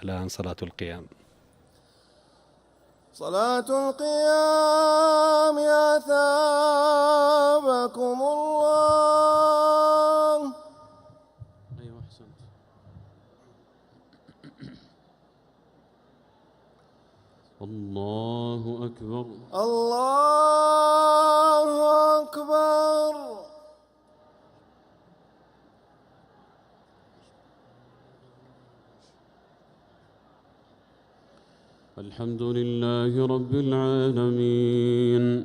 الآن صلاة القيام. صلاة القيام يا ثابكم الله. أيوة أحسنت. الله أكبر. الله أكبر. الحمد لله رب العالمين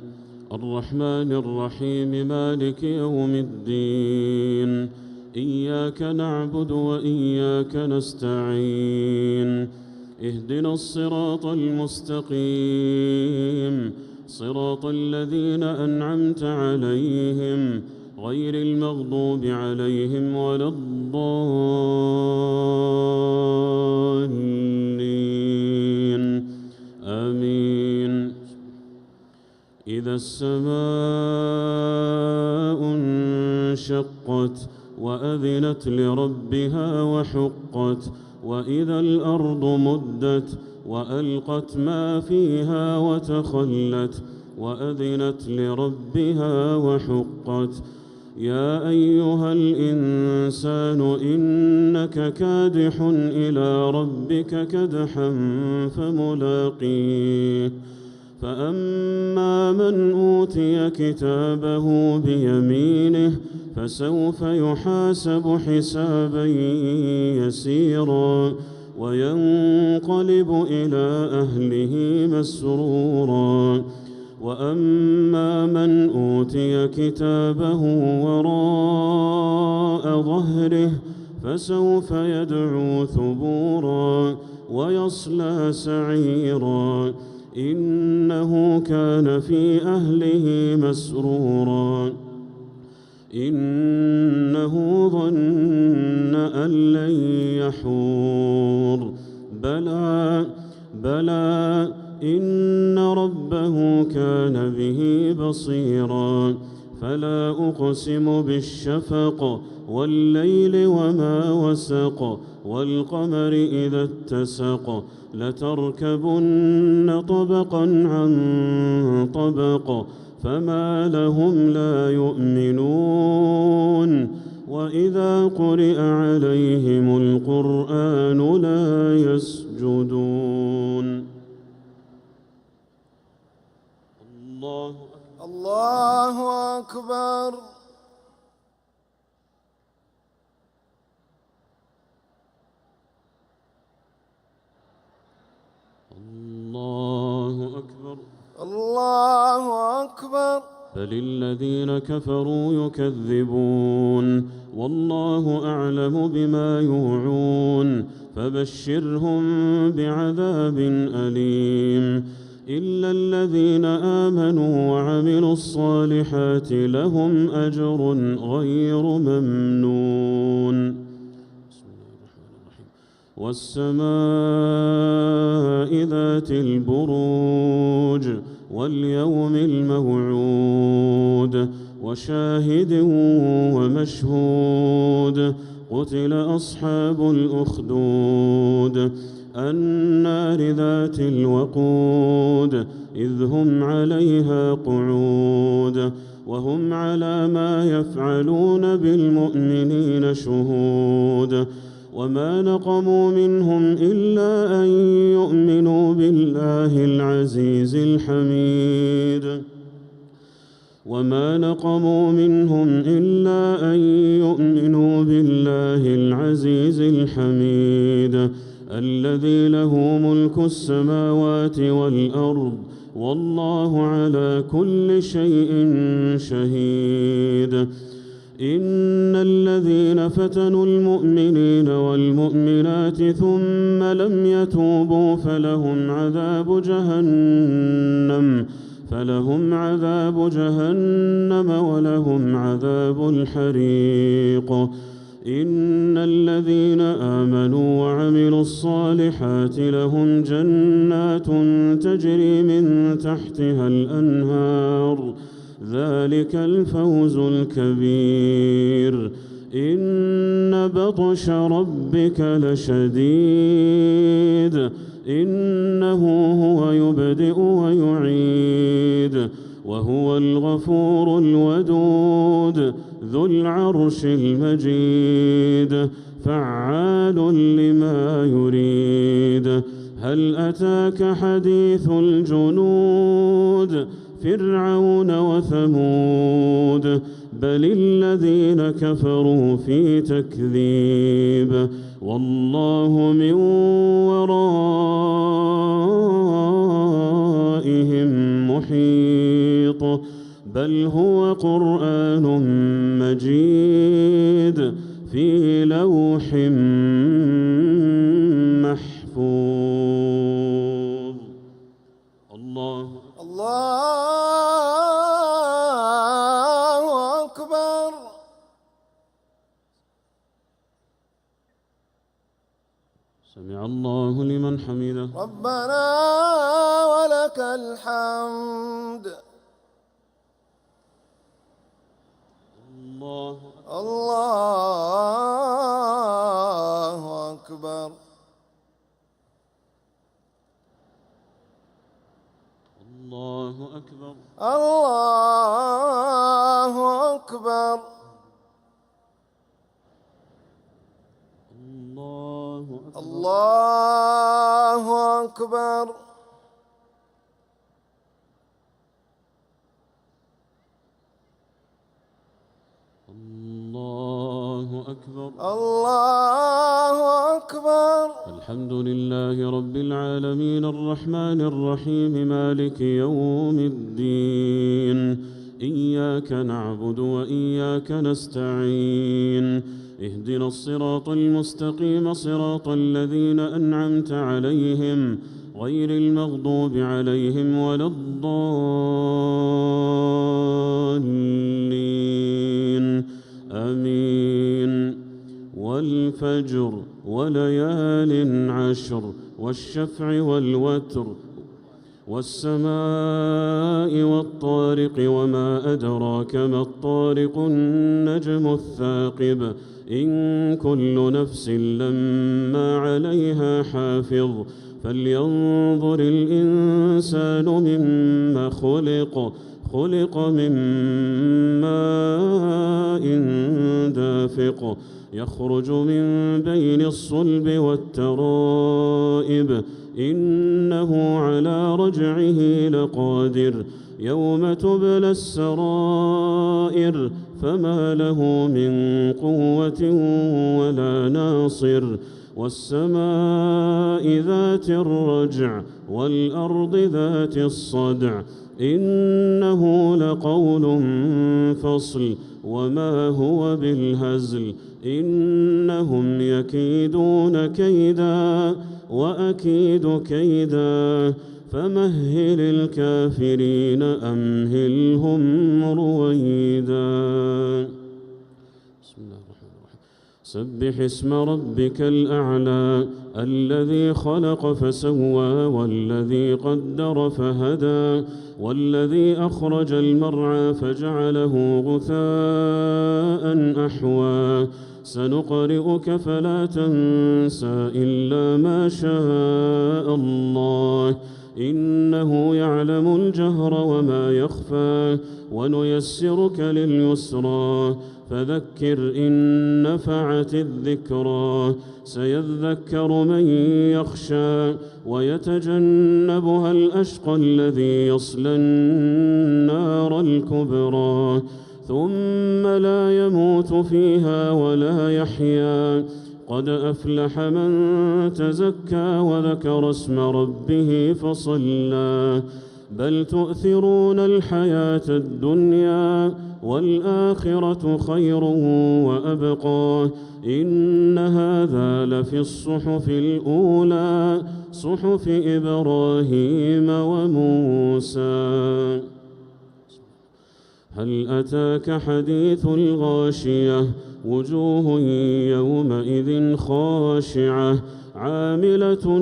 الرحمن الرحيم مالك يوم الدين إياك نعبد وإياك نستعين اهدنا الصراط المستقيم صراط الذين أنعمت عليهم غير المغضوب عليهم ولا الضالين آمين. إذا السماء انشقت وأذنت لربها وحقت وإذا الأرض مدت وألقت ما فيها وتخلت وأذنت لربها وحقت. يا أيها الإنسان إنك كادح إلى ربك كدحا فملاقيه. فأما من أوتي كتابه بيمينه فسوف يحاسب حسابا يسيرا وينقلب إلى أهله مسرورا. وأما من أوتي كتابه وراء ظهره فسوف يدعو ثبورا ويصلى سعيرا إنه كان في أهله مسرورا إنه ظن أن لن يحور بلى إن ربه كان به بصيرا. فلا أقسم بالشفق والليل وما وسق والقمر إذا اتسق لتركبن طبقا عن طبق فما لهم لا يؤمنون وإذا قرئ عليهم القرآن لا يسجدون. الله أكبر. الله أكبر. الله أكبر. فللذين كفروا يكذبون والله أعلم بما يوعون فبشرهم بعذاب أليم إلا الذين آمنوا وعملوا الصالحات لهم أجر غير ممنون. والسماء ذات البروج واليوم الموعود وشاهد ومشهود قتل أصحاب الأخدود النار ذات الوقود إذ هم عليها قعود وهم على ما يفعلون بالمؤمنين شهود. وما نقموا منهم إلا أن يؤمنوا بالله العزيز الحميد وما نقموا منهم إلا أن يؤمنوا بالله العزيز الحميد الذي له ملك السماوات والأرض والله على كل شيء شهيد. إن الذين فتنوا المؤمنين والمؤمنات ثم لم يتوبوا فلهم عذاب جهنم ولهم عذاب الحريق. إن الذين آمنوا وعملوا الصالحات لهم جنات تجري من تحتها الأنهار ذلك الفوز الكبير. إن بطش ربك لشديد إنه هو يبدئ ويعيد وهو الغفور الودود ذو العرش المجيد فعال لما يريد هل أتاك حديث الجنود فرعون وثمود بل الذين كفروا في تكذيب والله من ورائهم محيط بل هو قرآن مجيد في لوح محفوظ. الله أكبر. سمع الله لمن حمده. ربنا ولك الحمد. الله أكبر. الله أكبر. الله أكبر. الله أكبر. الله أكبر. الله أكبر. الله أكبر. الحمد لله رب العالمين الرحمن الرحيم مالك يوم الدين إياك نعبد وإياك نستعين اهدنا الصراط المستقيم صراط الذين أنعمت عليهم غير المغضوب عليهم ولا الضالين آمين والفجر وليال عشر والشفع والوتر والسماء والطارق وما أدراك ما الطارق النجم الثاقب إن كل نفس لما عليها حافظ فلينظر الإنسان مما خلق من ماء دافق يخرج من بين الصلب والترائب إنه على رجعه لقادر يوم تبلى السرائر فما له من قوة ولا ناصر والسماء ذات الرجع والأرض ذات الصدع إنه لقول فصل وما هو بالهزل إنهم يكيدون كيدا وأكيد كيدا فمهل الكافرين أمهلهم رويدا. بسم الله الرحمن الرحيم. سبح اسم ربك الأعلى الذي خلق فسوى والذي قدر فهدى والذي أخرج المرعى فجعله غثاء أحوى سنقرئك فلا تنسى إلا ما شاء الله إنه يعلم الجهر وما يخفى ونيسرك لليسرى فذكر إن نفعت الذكرى سيذكر من يخشى ويتجنبها الأشقى الذي يصلى النار الكبرى ثم لا يموت فيها ولا يحيا قد أفلح من تزكى وذكر اسم ربه فصلى بل تؤثرون الحياة الدنيا والآخرة خير وأبقى إن هذا لفي الصحف الأولى صحف إبراهيم وموسى. هل أتاك حديث الغاشية وجوه يومئذ خاشعة عاملة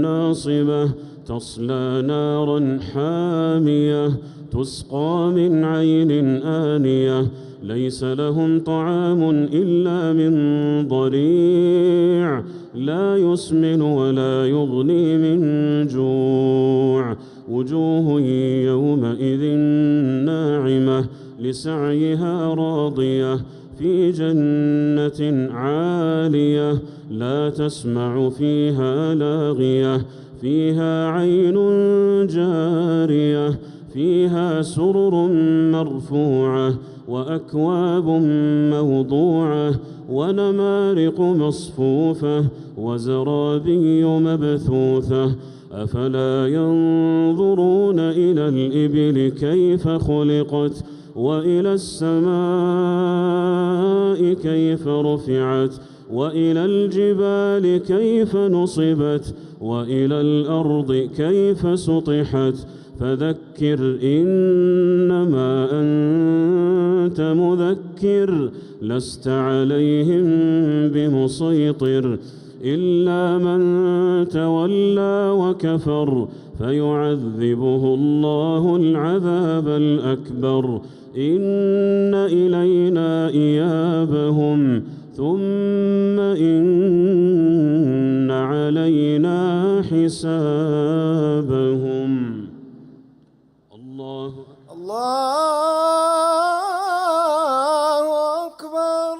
ناصبة تصلى نارا حامية تسقى من عين آنية ليس لهم طعام إلا من ضريع لا يسمن ولا يغني من جوع وجوه يومئذ ناعمة لسعيها راضية في جنة عالية لا تسمع فيها لاغية فيها عين جارية فيها سرر مرفوعة وأكواب موضوعة ونمارق مصفوفة وزرابي مبثوثة أفلا ينظرون إلى الإبل كيف خلقت وإلى السماء كيف رفعت وإلى الجبال كيف نصبت وإلى الأرض كيف سطحت فذكر إنما أنت مذكر لست عليهم بمسيطر إلا من تولى وكفر فيعذبه الله العذاب الأكبر إن إلينا إيابهم ثم إن علينا حسابهم. الله أكبر.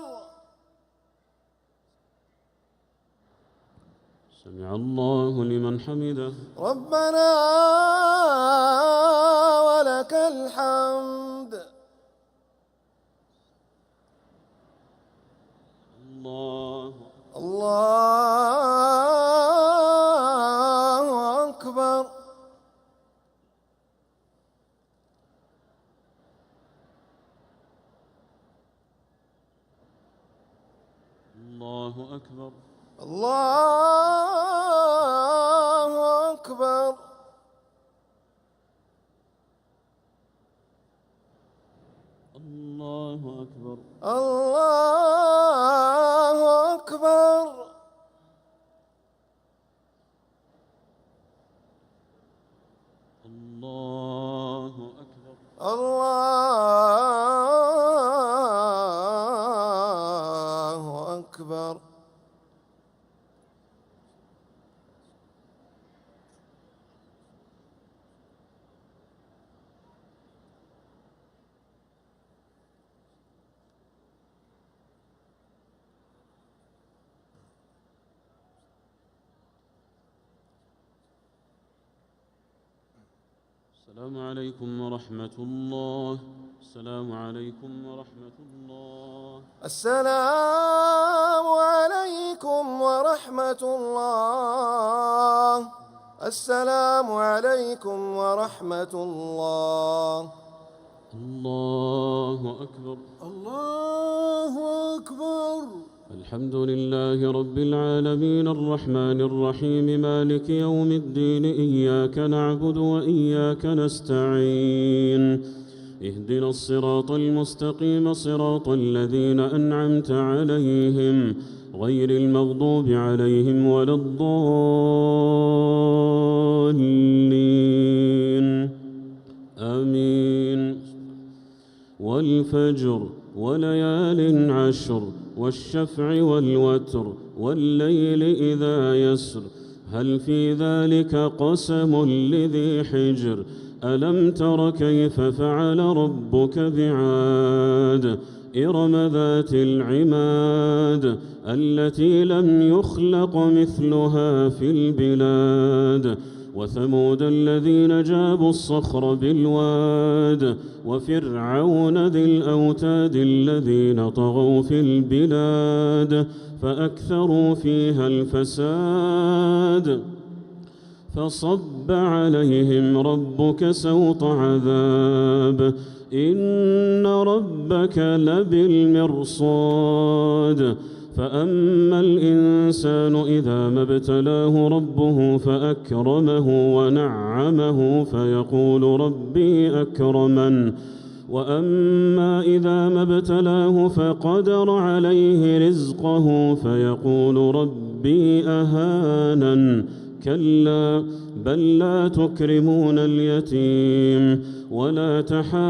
سمع الله لمن حمده. ربنا ولك الحمد. الله أكبر. الله أكبر. الله أكبر. الله أكبر. الله أكبر. الله أكبر. الله أكبر. السلام عليكم ورحمة الله. السلام عليكم ورحمة الله. السلام عليكم ورحمة الله. السلام عليكم ورحمة الله. الله أكبر. الله أكبر. الحمد لله رب العالمين الرحمن الرحيم مالك يوم الدين إياك نعبد وإياك نستعين اهدنا الصراط المستقيم صراط الذين أنعمت عليهم غير المغضوب عليهم ولا الضالين آمين. والفجر وليال عشر والشفع والوتر والليل إذا يسر هل في ذلك قسم لذي حجر ألم تر كيف فعل ربك بعاد إرم ذات العماد التي لم يخلق مثلها في البلاد وثمود الذين جابوا الصخر بالواد وفرعون ذي الأوتاد الذين طغوا في البلاد فأكثروا فيها الفساد فصب عليهم ربك سوط عذاب إن ربك لبالمرصاد فأما الإنسان إذا ما ابتلاه ربه فأكرمه ونعمه فيقول ربي أكرمن وأما إذا ما ابتلاه فقدر عليه رزقه فيقول ربي أهانن كلا بل لا تكرمون اليتيم ولا تحاضون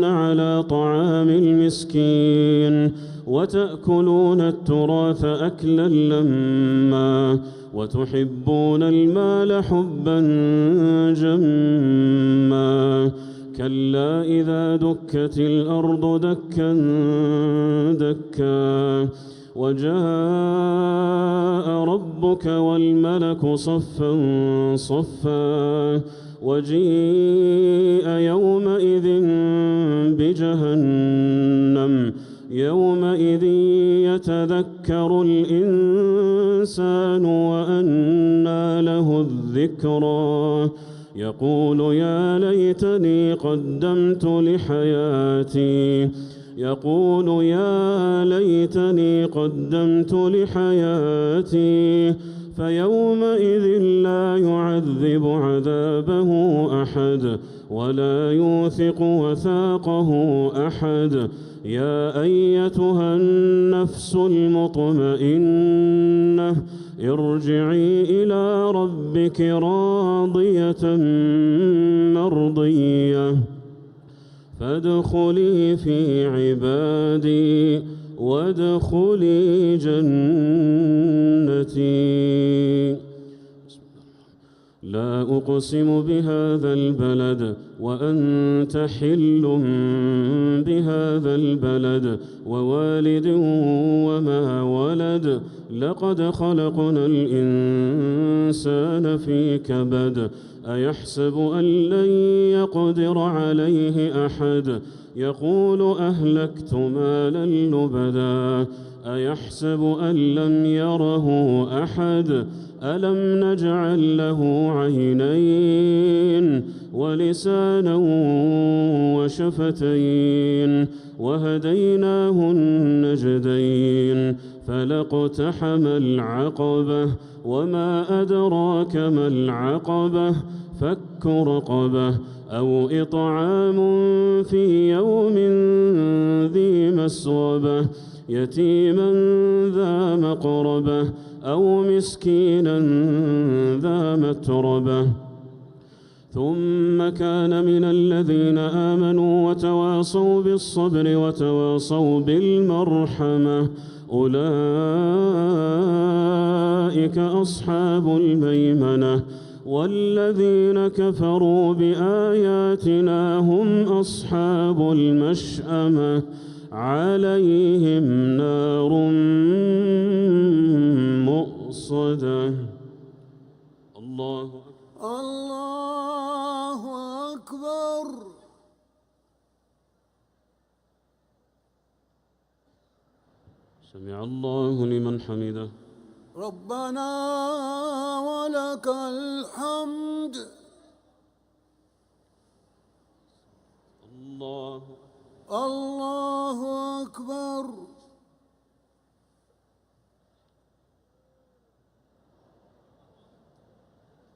على طعام المسكين وتأكلون التراث أكلا لما وتحبون المال حبا جما كلا إذا دكت الأرض دكا دكا وجاء ربك والملك صفا صفا وجيء يومئذ بجهنم يومئذ يتذكر الإنسان وأنى له الذكرى يقول يا ليتني قدمت لحياتي يقول يا ليتني قدمت لحياتي فيومئذ لا يعذب عذابه أحد ولا يوثق وثاقه أحد يا أيتها النفس المطمئنة ارجعي إلى ربك راضية مرضية فادخلي في عبادي وادخلي جنتي لا أقسم بهذا البلد وأنت حل بهذا البلد ووالد وما ولد لقد خلقنا الإنسان في كبد أيحسب أن لن يقدر عليه أحد يقول أهلكت مالا لبدا أيحسب أن لم يره أحد ألم نجعل له عينين ولسانا وشفتين وهديناه النجدين فلاقتحم العقبة وما أدراك ما العقبة فك رقبة أو إطعام في يوم ذي مسغبة يتيما ذا مقربة أو مسكينا ذا متربة ثم كان من الذين آمنوا وتواصوا بالصبر وتواصوا بالمرحمة أولئك أصحاب الميمنة والذين كفروا بآياتنا هم أصحاب المشأمة عليهم نار مؤصدة الله أكبر سمع الله لمن حمده ربنا ولك الحمد الله أكبر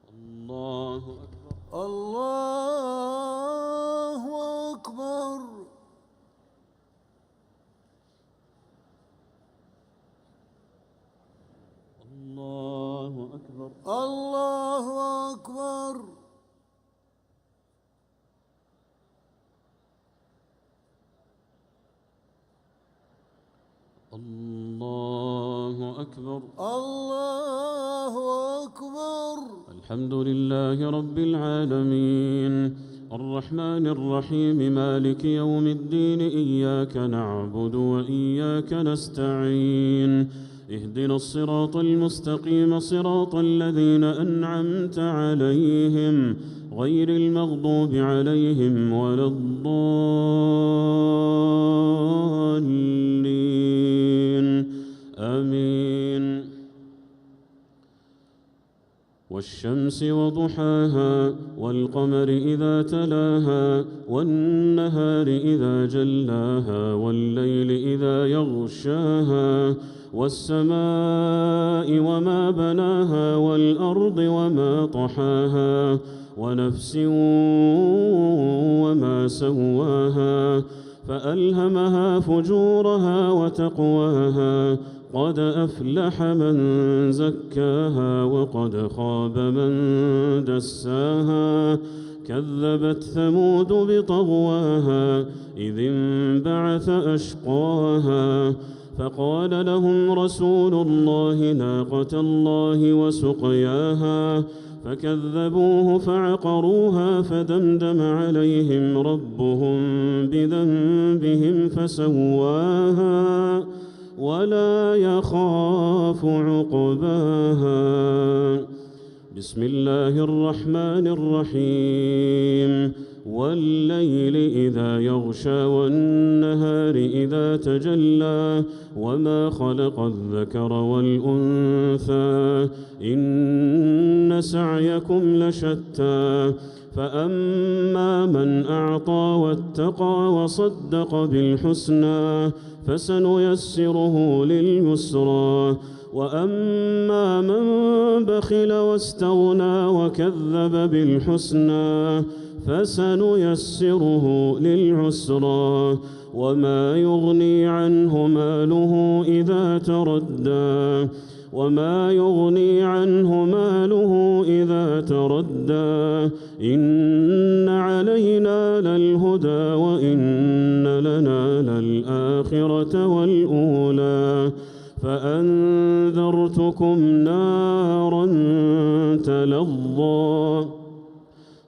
الله أكبر الله أكبر الله أكبر الله أكبر الله أكبر الله أكبر الحمد لله رب العالمين الرحمن الرحيم مالك يوم الدين إياك نعبد وإياك نستعين اهدنا الصراط المستقيم صراط الذين أنعمت عليهم غير المغضوب عليهم ولا الضالين آمين والشمس وضحاها والقمر إذا تلاها والنهار إذا جلاها والليل إذا يغشاها والسماء وما بناها والأرض وما طحاها ونفس وما سواها فألهمها فجورها وتقواها قد أفلح من زكاها وقد خاب من دساها كذبت ثمود بطغواها إذ انبعث أشقاها فقال لهم رسول الله ناقة الله وسقياها فكذبوه فعقروها فدمدم عليهم ربهم بذنبهم فسواها ولا يخاف عقباها. بسم الله الرحمن الرحيم والليل إذا يغشى والنهار إذا تجلى وما خلق الذكر والأنثى إن سعيكم لشتى فأما من أعطى واتقى وصدق بالحسنى فسنيسره لليسرى وأما من بخل واستغنى وكذب بالحسنى فسنيسره للعسرى وما يغني عنه ماله إذا تردى إن علينا للهدى وإن لنا للآخرة والأولى فأنذرتكم نارا تلظى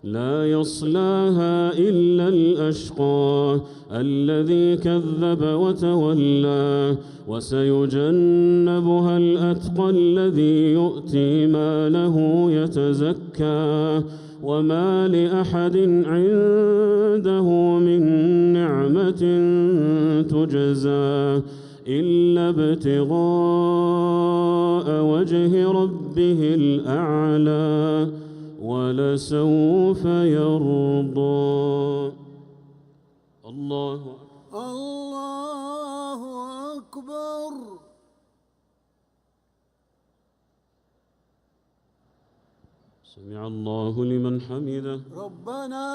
لا يصلاها إلا الأشقى الذي كذب وتولى وسيجنبها الأتقى الذي يؤتي ماله يتزكى وما لأحد عنده من نعمة تجزى إلا ابتغاء وجه ربه الأعلى ولسوف يرضى. الله أكبر. سمع الله لمن حمده. ربنا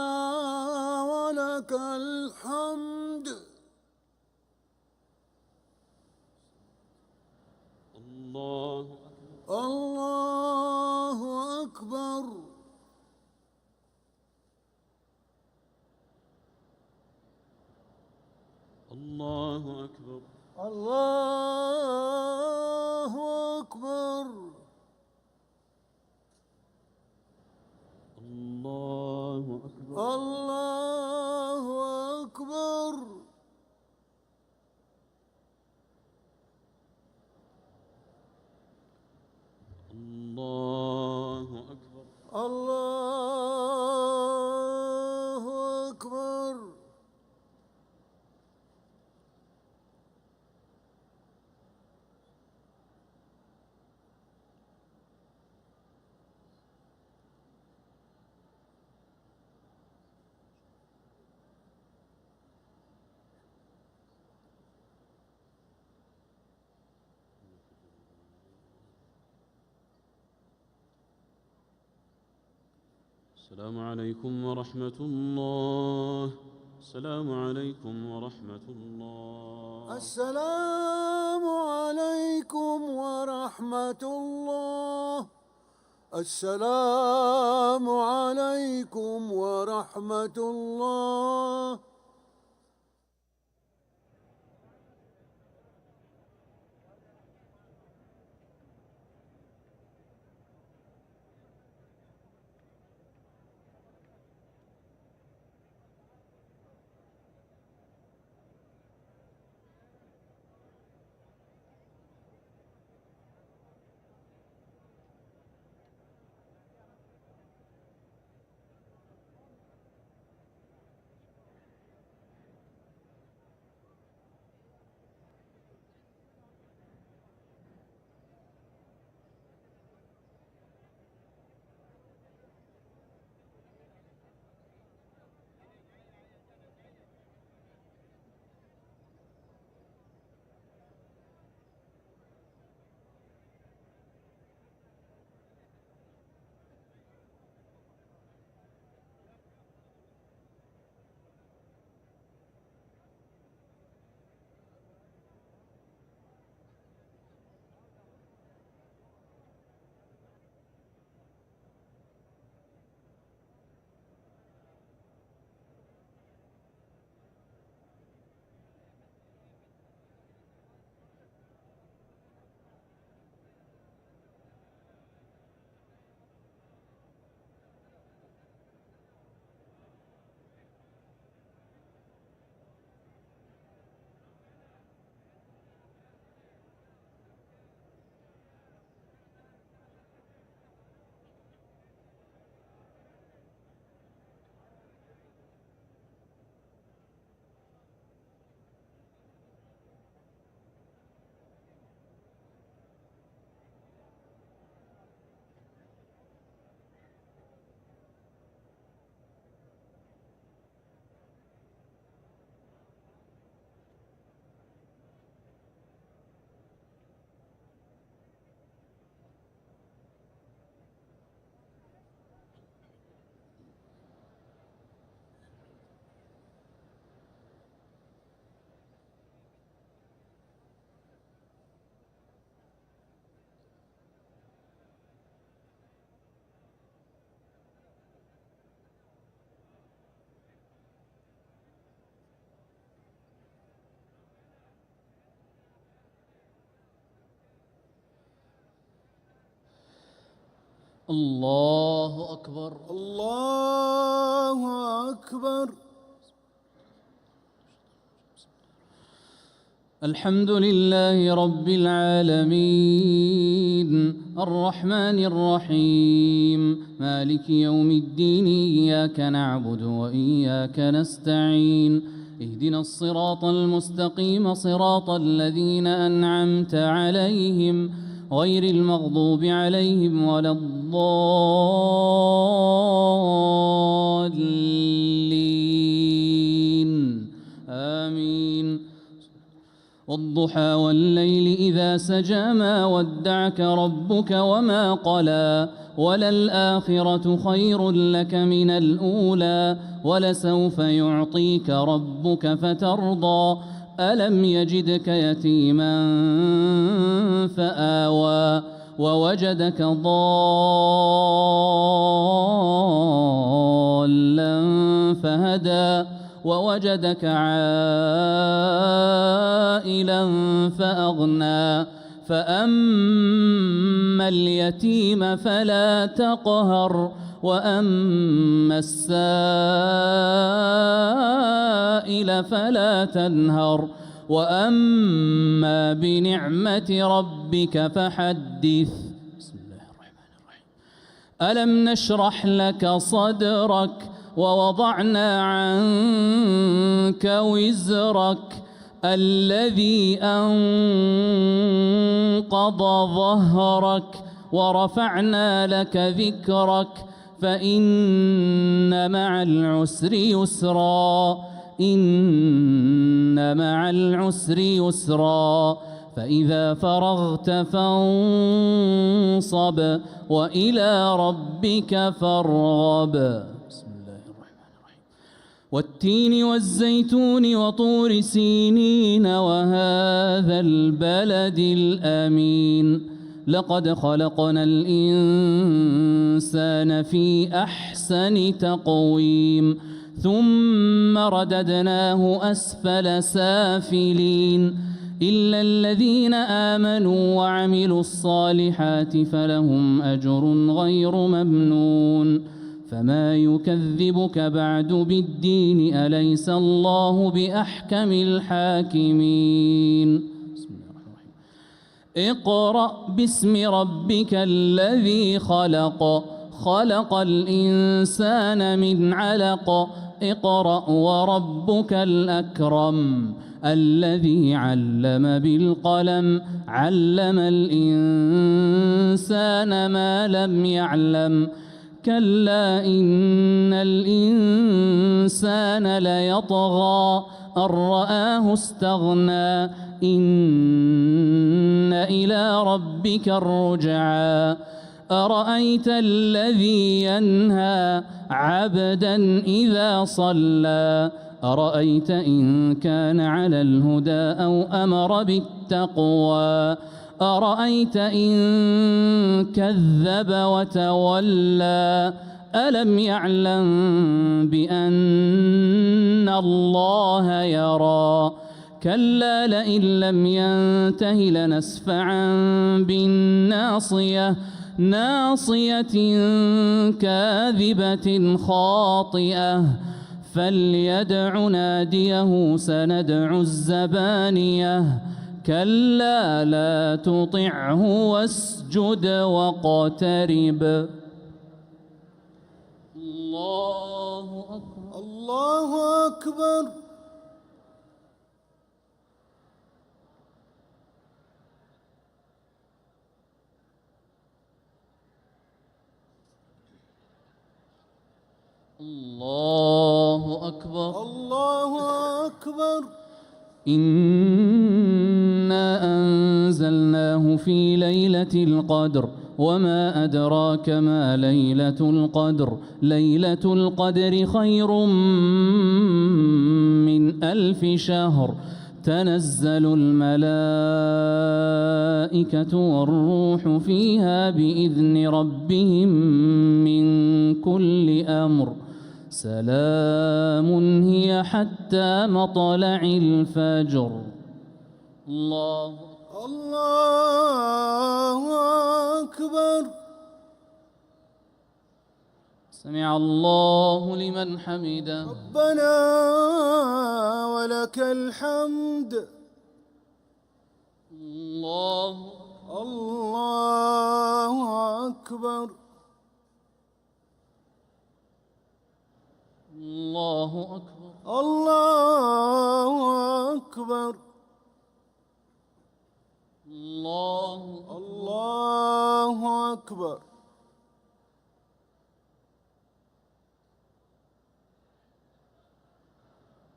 ولك الحمد. الله أكبر. الله أكبر. الله أكبر. الله أكبر. الله أكبر. الله أكبر. الله أكبر. السلام عليكم ورحمة الله. السلام عليكم ورحمة الله. السلام عليكم ورحمة الله. السلام عليكم ورحمة الله. الله أكبر. الله أكبر. الحمد لله رب العالمين الرحمن الرحيم مالك يوم الدين إياك نعبد وإياك نستعين اهدنا الصراط المستقيم صراط الذين أنعمت عليهم غير المغضوب عليهم ولا الضالين آمين. والضحى والليل إذا سجى ما ودعك ربك وما قلى وللآخرة خير لك من الأولى ولسوف يعطيك ربك فترضى ألم يجدك يتيما فآوى ووجدك ضالا فهدى ووجدك عائلا فأغنى فأما اليتيم فلا تقهر وأما السائل فلا تنهر وأما بنعمة ربك فحدث. بسم الله الرحمن الرحيم. ألم نشرح لك صدرك ووضعنا عنك وزرك الذي أنقض ظهرك ورفعنا لك ذكرك فإن مع العسر يسرا إن مع العسر يسرا فإذا فرغت فانصب وإلى ربك فارغب. والتين والزيتون وطور سينين وهذا البلد الأمين لقد خلقنا الإنسان في أحسن تقويم ثم رددناه أسفل سافلين إلا الذين آمنوا وعملوا الصالحات فلهم أجر غير ممنون فما يكذبك بعد بالدين أليس الله بأحكم الحاكمين. بسم الله الرحمن الرحيم. اقرأ باسم ربك الذي خلق خلق الإنسان من علق اقرأ وربك الأكرم الذي علم بالقلم علم الإنسان ما لم يعلم كلا إن الإنسان ليطغى أن رآه استغنى إن إلى ربك الرجعى أرأيت الذي ينهى عبدا إذا صلى أرأيت إن كان على الهدى أو أمر بالتقوى أرأيت إن كذب وتولى ألم يعلم بأن الله يرى كلا لئن لم ينته لنسفعا بالناصية ناصية كاذبة خاطئة فليدع ناديه سندع الزبانية كلا لا تطعه واسجد واقترب. الله أكبر. الله أكبر. الله أكبر. الله أكبر. إنا أنزلناه في ليلة القدر وما أدراك ما ليلة القدر ليلة القدر خير من 1000 شهر تنزل الملائكة والروح فيها بإذن ربهم من كل أمر سلام هي حتى مطلع الفجر. الله الله أكبر. سمع الله لمن حمده. ربنا ولك الحمد. الله أكبر. الله أكبر. الله أكبر. الله أكبر.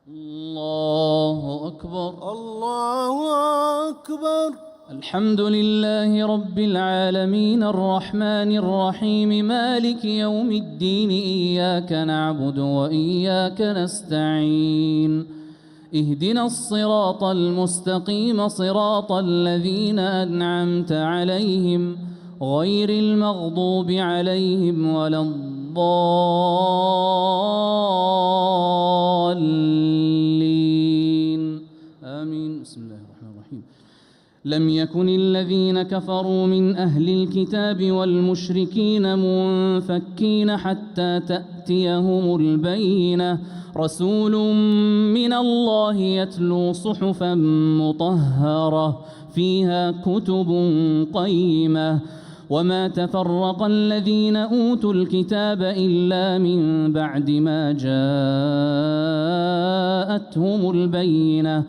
الله أكبر. الله أكبر. الحمد لله رب العالمين الرحمن الرحيم مالك يوم الدين إياك نعبد وإياك نستعين اهدنا الصراط المستقيم صراط الذين أنعمت عليهم غير المغضوب عليهم ولا الضالين آمين. بسم الله الرحمن الرحيم. لم يكن الذين كفروا من أهل الكتاب والمشركين منفكين حتى تأتيهم البينة رسول من الله يتلو صحفا مطهرة فيها كتب قيمة وما تفرق الذين أوتوا الكتاب إلا من بعد ما جاءتهم البينة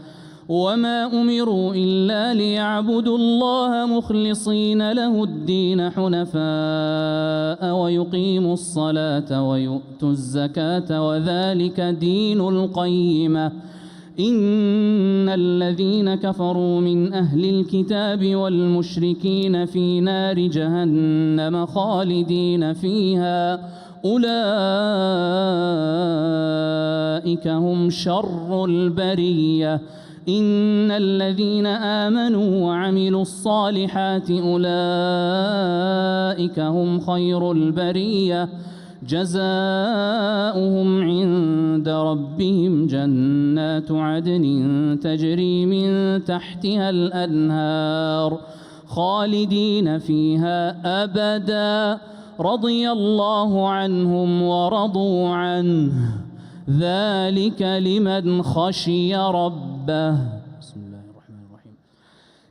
وما أمروا إلا ليعبدوا الله مخلصين له الدين حنفاء ويقيموا الصلاة ويؤتوا الزكاة وذلك دين القيمة إن الذين كفروا من أهل الكتاب والمشركين في نار جهنم خالدين فيها أولئك هم شر البرية إن الذين آمنوا وعملوا الصالحات أولئك هم خير البرية جزاؤهم عند ربهم جنات عدن تجري من تحتها الأنهار خالدين فيها أبدا رضي الله عنهم ورضوا عنه ذلك لمن خشي ربه. بسم الله الرحمن الرحيم.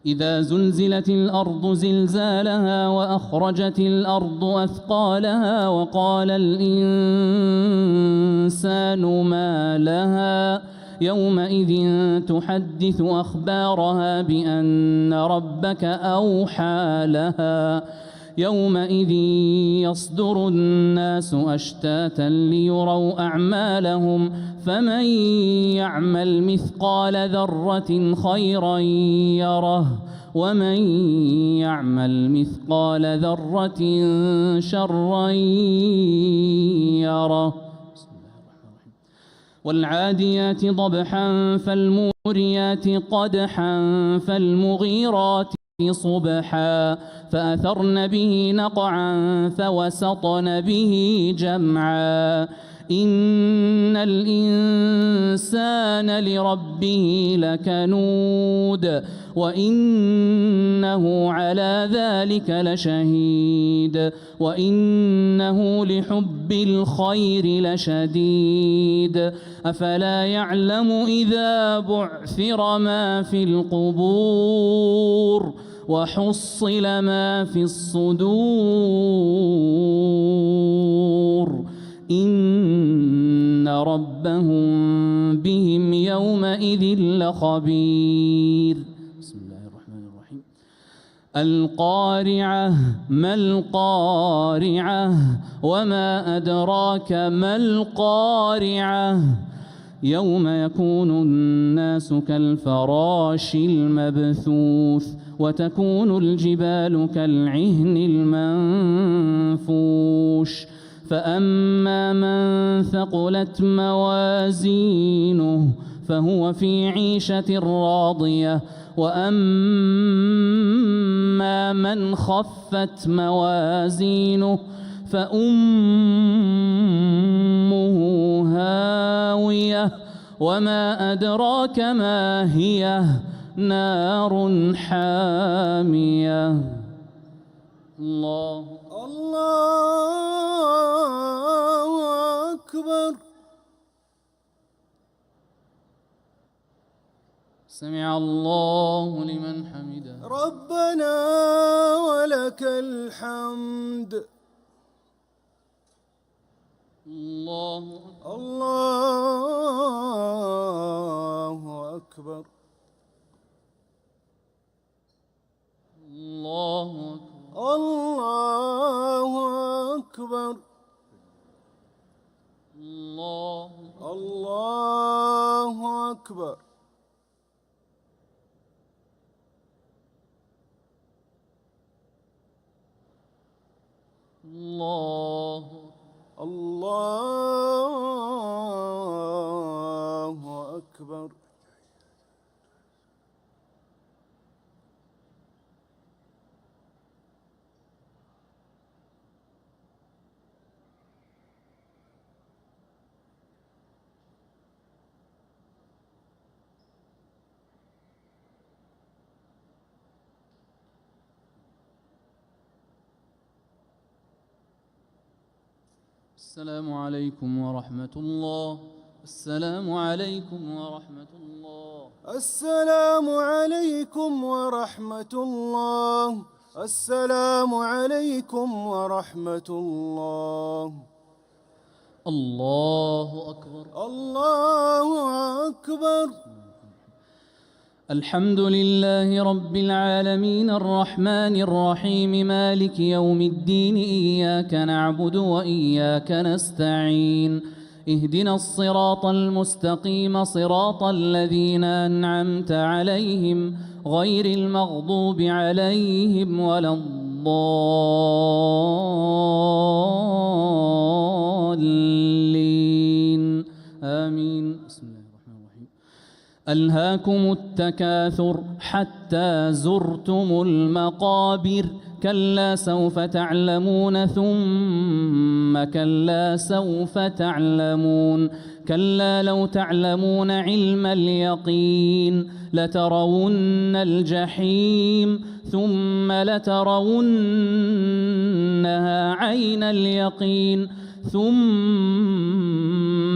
إذا زلزلت الأرض زلزالها وأخرجت الأرض أثقالها وقال الإنسان ما لها يومئذ تحدث أخبارها بأن ربك أوحى لها يومئذ يصدر الناس أشتاتا ليروا أعمالهم فمن يعمل مثقال ذرة خيرا يره ومن يعمل مثقال ذرة شرا يره. والعاديات ضبحا فالموريات قدحا فالمغيرات صبحا فأثرن به نقعا فوسطن به جمعا إن الإنسان لربه لكنود وإنه على ذلك لشهيد وإنه لحب الخير لشديد أفلا يعلم إذا بعثر ما في القبور وحصل ما في الصدور إن ربهم بهم يومئذ لخبير. بسم الله الرحمن الرحيم. القارعة ما القارعة وما أدراك ما القارعة يوم يكون الناس كالفراش المبثوث وتكون الجبال كالعهن المنفوش فأما من ثقلت موازينه فهو في عيشة راضية وأما من خفت موازينه فأمه هاوية وما أدراك ما هي نار حامية. الله سمع الله لمن حمده. ربنا ولك الحمد. الله أكبر. الله أكبر. الله أكبر. الله أكبر. الله أكبر. السلام عليكم ورحمة الله. السلام عليكم ورحمة الله. السلام عليكم ورحمة الله. السلام عليكم ورحمة الله. الله أكبر. الله أكبر. الحمد لله رب العالمين الرحمن الرحيم مالك يوم الدين إياك نعبد وإياك نستعين اهدنا الصراط المستقيم صراط الذين أنعمت عليهم غير المغضوب عليهم ولا الضالين آمين. بسم الله الرحمن الرحيم. ألهاكم التكاثر حتى زرتم المقابر كلا سوف تعلمون ثم كلا سوف تعلمون كلا لو تعلمون علم اليقين لترون الجحيم ثم لترونها عين اليقين ثم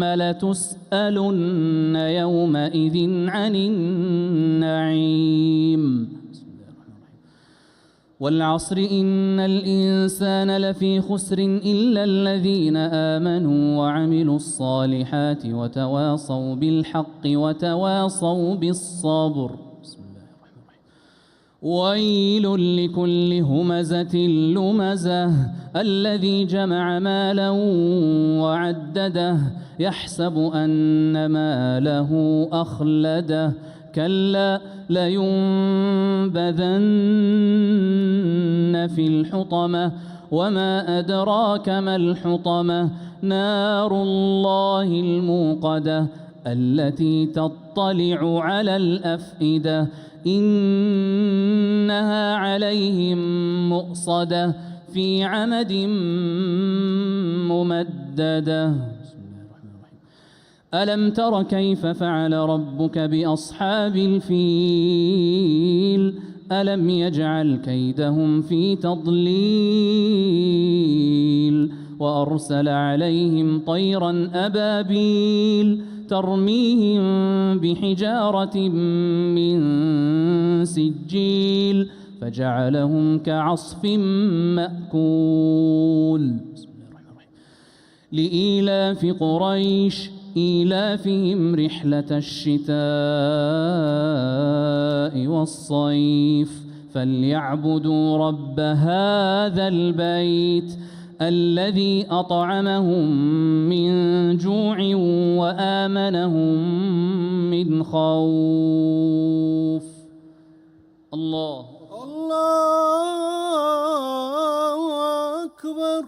لتسألن يومئذ عن النعيم. والعصر إن الإنسان لفي خسر إلا الذين آمنوا وعملوا الصالحات وتواصوا بالحق وتواصوا بالصبر. ويل لكل همزة لمزة الذي جمع مالا وعدده يحسب أن ماله أخلده كلا لينبذن في الحطمة وما أدراك ما الحطمة نار الله الموقدة التي تطلع على الأفئدة إنها عليهم مؤصدة في عمد ممددة. ألم تر كيف فعل ربك بأصحاب الفيل ألم يجعل كيدهم في تضليل وأرسل عليهم طيرا أبابيل ترميهم بحجارة من سجيل فجعلهم كعصف مأكول. لإيلاف قريش إيلافهم رحلة الشتاء والصيف فليعبدوا رب هذا البيت الذي أطعمهم من جوع وآمنهم من خوف. الله أكبر.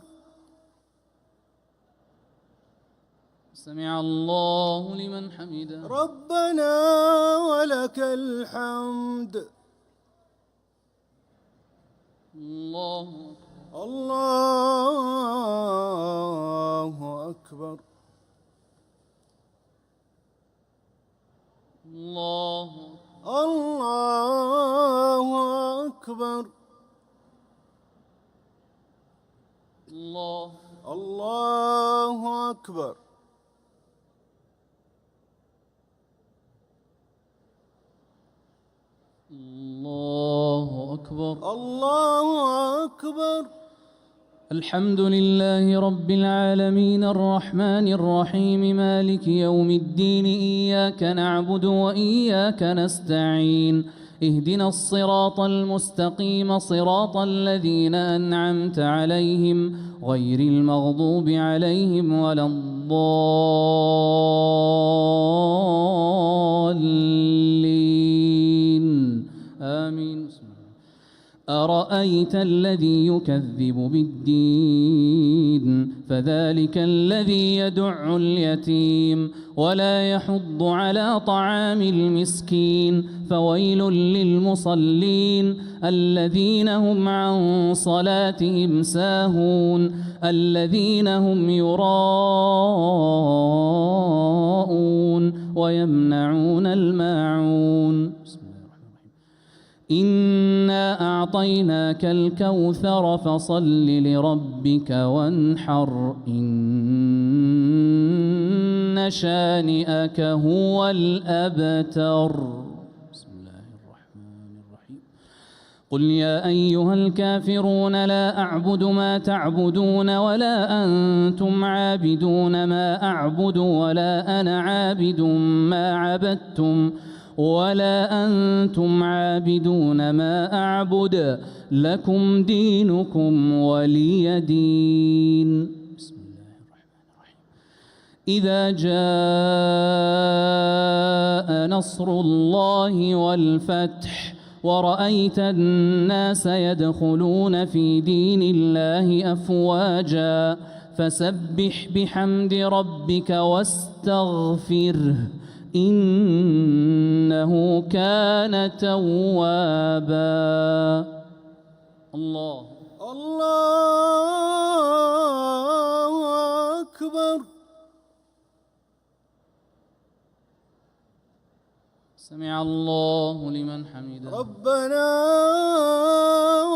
سمع الله لمن حمده. ربنا ولك الحمد. الله أكبر. الله أكبر. الله أكبر. الله أكبر. الحمد لله رب العالمين الرحمن الرحيم مالك يوم الدين إياك نعبد وإياك نستعين اهدنا الصراط المستقيم صراط الذين أنعمت عليهم غير المغضوب عليهم ولا الضالين آمين. أرأيت الذي يكذب بالدين فذلك الذي يدع اليتيم ولا يحض على طعام المسكين فويل للمصلين الذين هم عن صلاتهم ساهون الذين هم يراءون ويمنعون الماعون. إنا أعطيناك الكوثر فصل لربك وانحر إن شانئك هو الأبتر. بسم الله الرحمن الرحيم. قل يا أيها الكافرون لا أعبد ما تعبدون ولا أنتم عابدون ما أعبد ولا أنا عابد ما عبدتم ولا أنتم عابدون ما أعبد لكم دينكم ولي دين. بسم الله الرحمن الرحيم. إذا جاء نصر الله والفتح ورأيت الناس يدخلون في دين الله أفواجا فسبح بحمد ربك واستغفره إنه كان توابا. الله أكبر. سمع الله لمن حمده. ربنا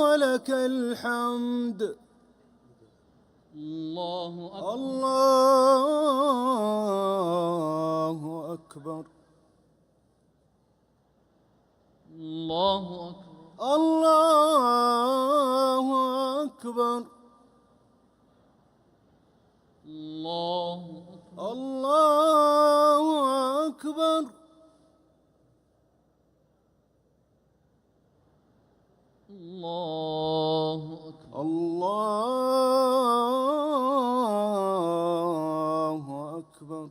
ولك الحمد. الله أكبر. الله أكبر. الله أكبر. الله أكبر. الله أكبر. الله أكبر. الله أكبر. الله أكبر.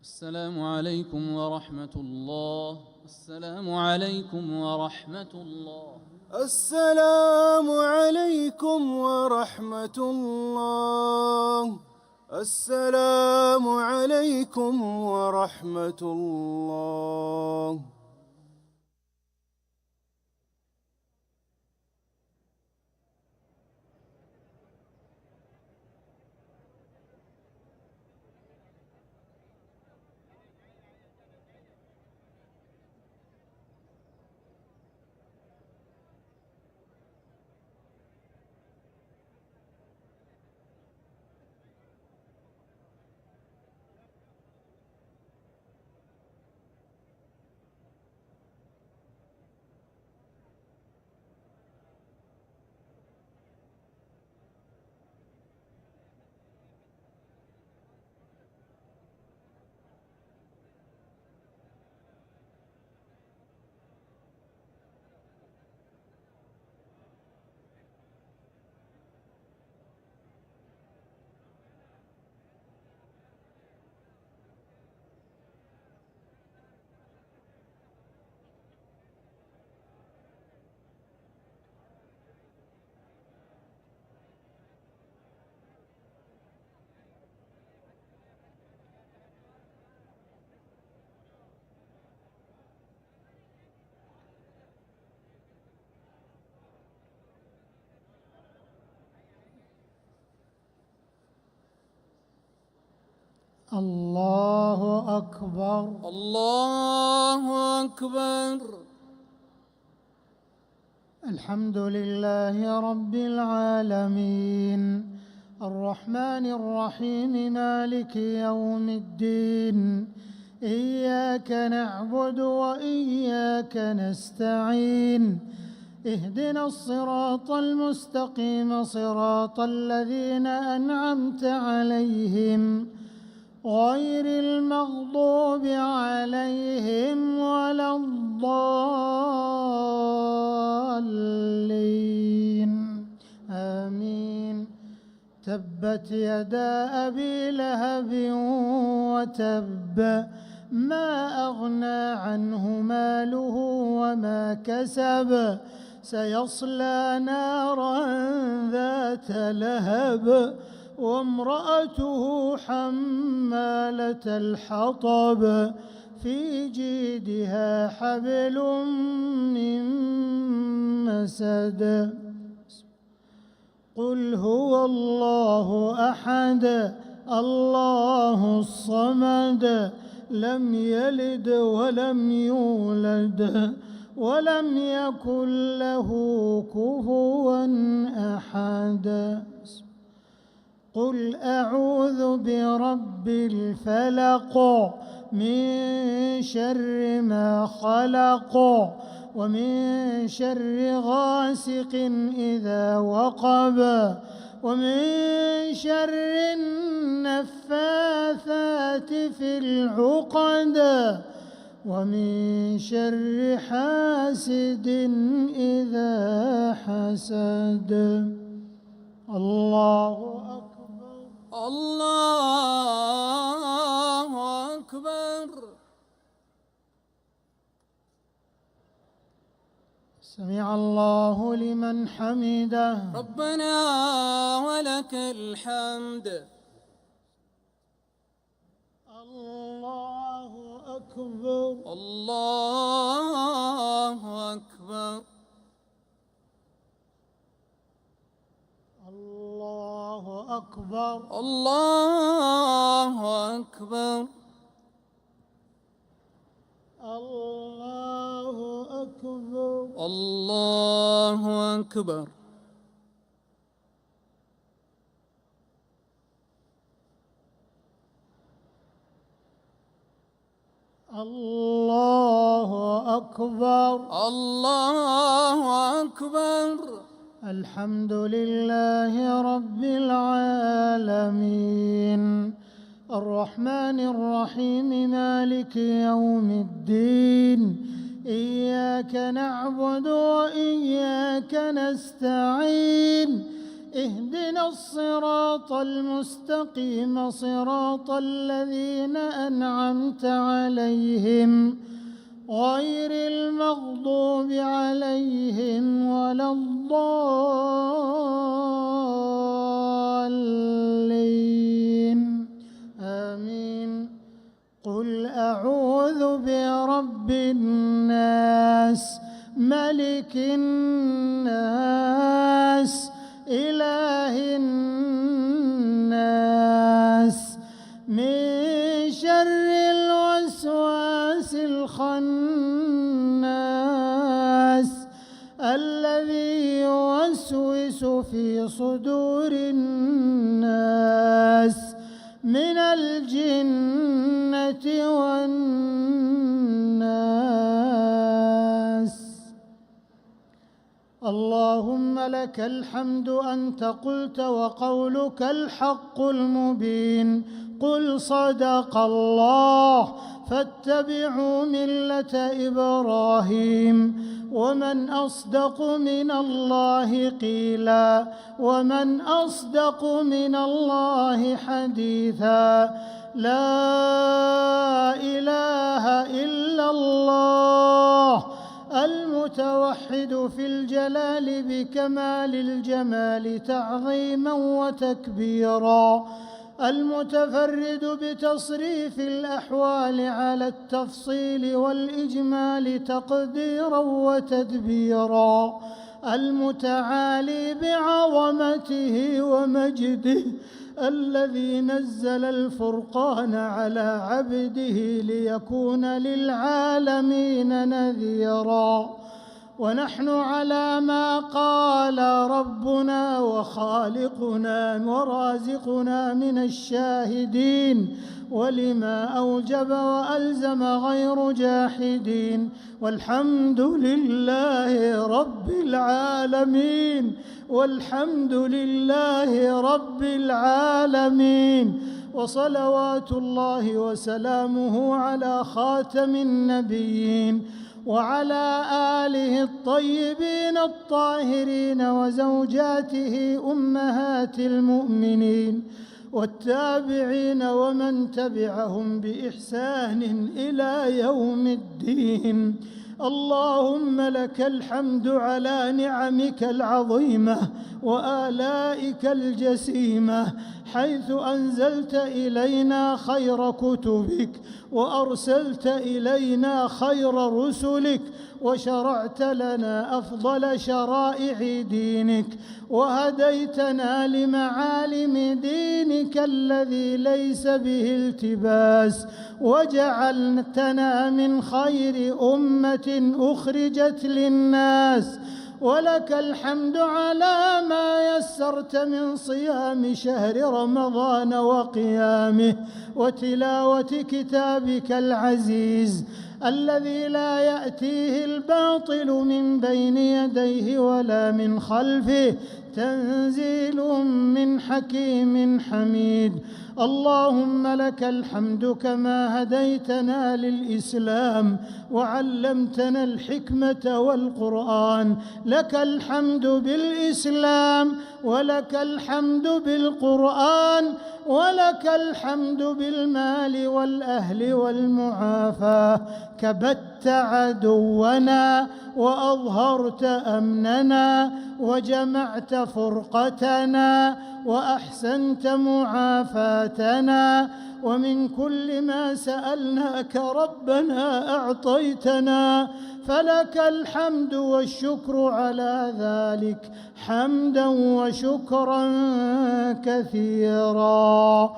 السلام عليكم ورحمة الله. السلام عليكم ورحمة الله. السلام عليكم ورحمة الله. السلام عليكم ورحمة الله. الله أكبر. الله أكبر. الحمد لله رب العالمين الرحمن الرحيم مالك يوم الدين إياك نعبد وإياك نستعين اهدنا الصراط المستقيم صراط الذين أنعمت عليهم غير المغضوب عليهم ولا الضالين آمين. تبت يدا أبي لهب وتب ما أغنى عنه ماله وما كسب سيصلى نارا ذات لهب وامرأته حمالة الحطب في جيدها حبل من مسد. قل هو الله أحد الله الصمد لم يلد ولم يولد ولم يكن له كفوا أحد. قل أعوذ برب الفلق من شر ما خلق ومن شر غاسق إذا وقب ومن شر النفاثات في العقد ومن شر حاسد إذا حسد. الله أكبر. الله أكبر. سمع الله لمن حمده. ربنا ولك الحمد. الله أكبر. الله أكبر. الله أكبر. الله أكبر. الله أكبر. الله أكبر. الله أكبر. الله أكبر. الحمد لله رب العالمين الرحمن الرحيم مالك يوم الدين إياك نعبد وإياك نستعين اهدنا الصراط المستقيم صراط الذين أنعمت عليهم غير المغضوب عليهم ولا الضالين آمين. قل أعوذ برب الناس ملك الناس إله الناس من شر الوسواس الخناس الذي يوسوس في صدور الناس من الجنة والناس. اللهم لك الحمد أنت قلت وقولك الحق المبين. قل صدق الله فاتبعوا ملة إبراهيم ومن أصدق من الله قيلا ومن أصدق من الله حديثا. لا إله إلا الله المتوحد في الجلال بكمال الجمال تعظيما وتكبيرا المتفرد بتصريف الأحوال على التفصيل والإجمال تقديرا وتدبيرا المتعالي بعظمته ومجده الذي نزل الفرقان على عبده ليكون للعالمين نذيرا. ونحن على ما قال ربنا وخالقنا ورازقنا من الشاهدين، ولما أوجب وألزم غير جاحدين. والحمد لله رب العالمين، والحمد لله رب العالمين. وصلوات الله وسلامه على خاتم النبيين وعلى آله الطيبين الطاهرين وزوجاته أمهات المؤمنين والتابعين ومن تبعهم بإحسان إلى يوم الدين. اللهم لك الحمد على نعمك العظيمة وآلائك الجسيمة، حيث أنزلت إلينا خير كتبك وأرسلت إلينا خير رسلك وشرعت لنا أفضل شرائع دينك وهديتنا لمعالم دينك الذي ليس به التباس، وجعلتنا من خير أمة أخرجت للناس. ولك الحمد على ما يسرت من صيام شهر رمضان وقيامه وتلاوة كتابك العزيز الذي لا يأتيه الباطل من بين يديه ولا من خلفه، تنزيل من حكيم حميد. اللهم لك الحمد كما هديتنا للإسلام وعلمتنا الحكمة والقرآن. لك الحمد بالإسلام، ولك الحمد بالقرآن، ولك الحمد بالمال والأهل والمعافاة. كبت عدونا وأظهرت أمننا وجمعت فرقتنا وأحسنت معافاتنا، ومن كل ما سألناك ربنا أعطيتنا، فلك الحمد والشكر على ذلك حمدا وشكرا كثيرا.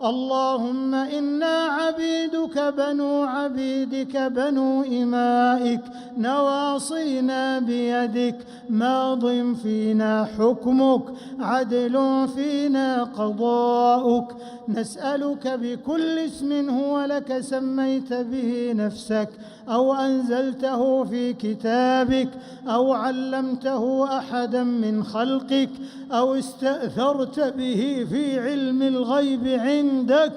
اللهم إنا عبيدك بنو عبيدك بنو إمائك، نواصينا بيدك، ماض فينا حكمك، عدل فينا قضاؤك. نسألك بكل اسم هو لك سميت به نفسك أو أنزلته في كتابك أو علمته أحدا من خلقك أو استأثرت به في علم الغيب عندك،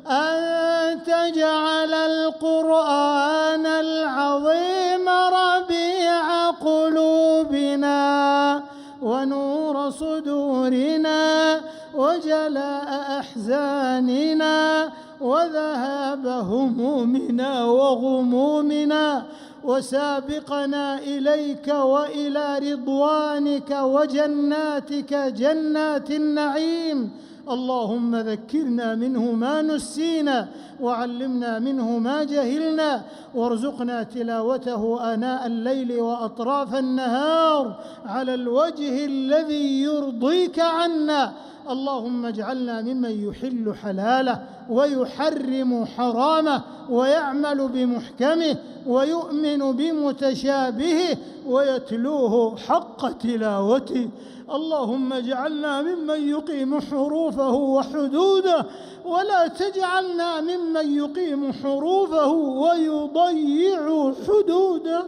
أن تجعل القرآن العظيم ربيع قلوبنا ونور صدورنا وجلاء أحزاننا وذهاب همومنا وغمومنا، وسابقنا إليك وإلى رضوانك وجناتك جنات النعيم. اللهم ذكرنا منه ما نسينا وعلمنا منه ما جهلنا، وارزقنا تلاوته آناء الليل وأطراف النهار على الوجه الذي يرضيك عنا. اللهم اجعلنا ممن يحل حلاله ويحرم حرامه ويعمل بمحكمه ويؤمن بمتشابهه ويتلوه حق تلاوته. اللهم اجعلنا ممن يقيم حروفه وحدوده، ولا تجعلنا ممن يقيم حروفه ويضيع حدوده.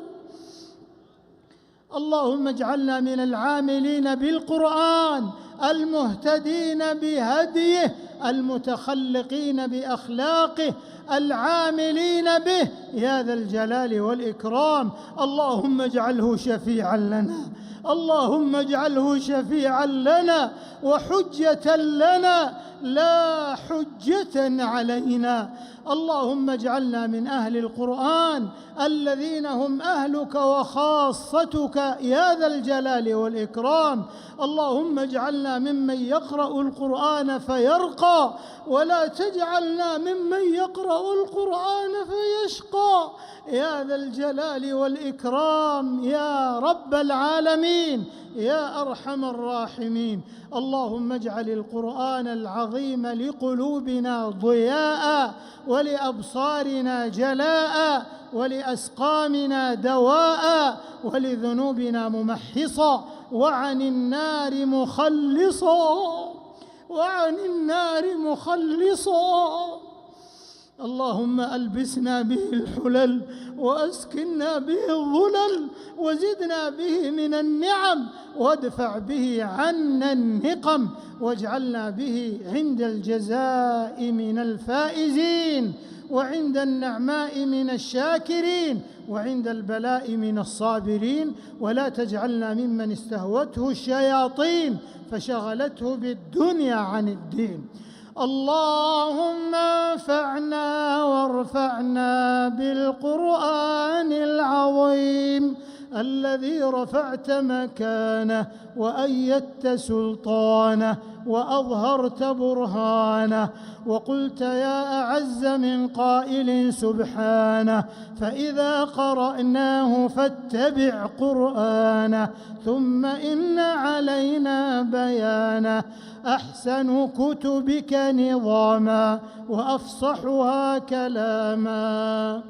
اللهم اجعلنا من العاملين بالقرآن المهتدين بهديه المتخلقين بأخلاقه العاملين به يا ذا الجلال والإكرام. اللهم اجعله شفيعا لنا، اللهم اجعله شفيعا لنا وحجة لنا لا حجة علينا. اللهم اجعلنا من أهل القرآن الذين هم أهلك وخاصتك يا ذا الجلال والإكرام. اللهم اجعلنا ممن يقرأ القرآن فيرقى، ولا تجعلنا ممن يقرأ القرآن فيشقى يا ذا الجلال والإكرام يا رب العالمين. يا أرحم الراحمين. اللهم اجعل القرآن العظيم لقلوبنا ضياء، ولأبصارنا جلاء، ولأسقامنا دواء، ولذنوبنا ممحصا، وعن النار مخلصا، وعن النار مخلصا. اللهم ألبسنا به الحلل، وأسكننا به الظلل، وزدنا به من النعم، وادفع به عنا النقم، واجعلنا به عند الجزاء من الفائزين، وعند النعماء من الشاكرين، وعند البلاء من الصابرين. ولا تجعلنا ممن استهوته الشياطين فشغلته بالدنيا عن الدين. اللهم انفعنا وارفعنا بالقرآن العظيم الذي رفعت مكانه، وأيدت سلطانه، وأظهرت برهانه، وقلت يا أعز من قائل سبحانه: فإذا قرأناه فاتبع قرآنه ثم إن علينا بيانه. أحسن كتبك نظاما، وأفصحها كلاما،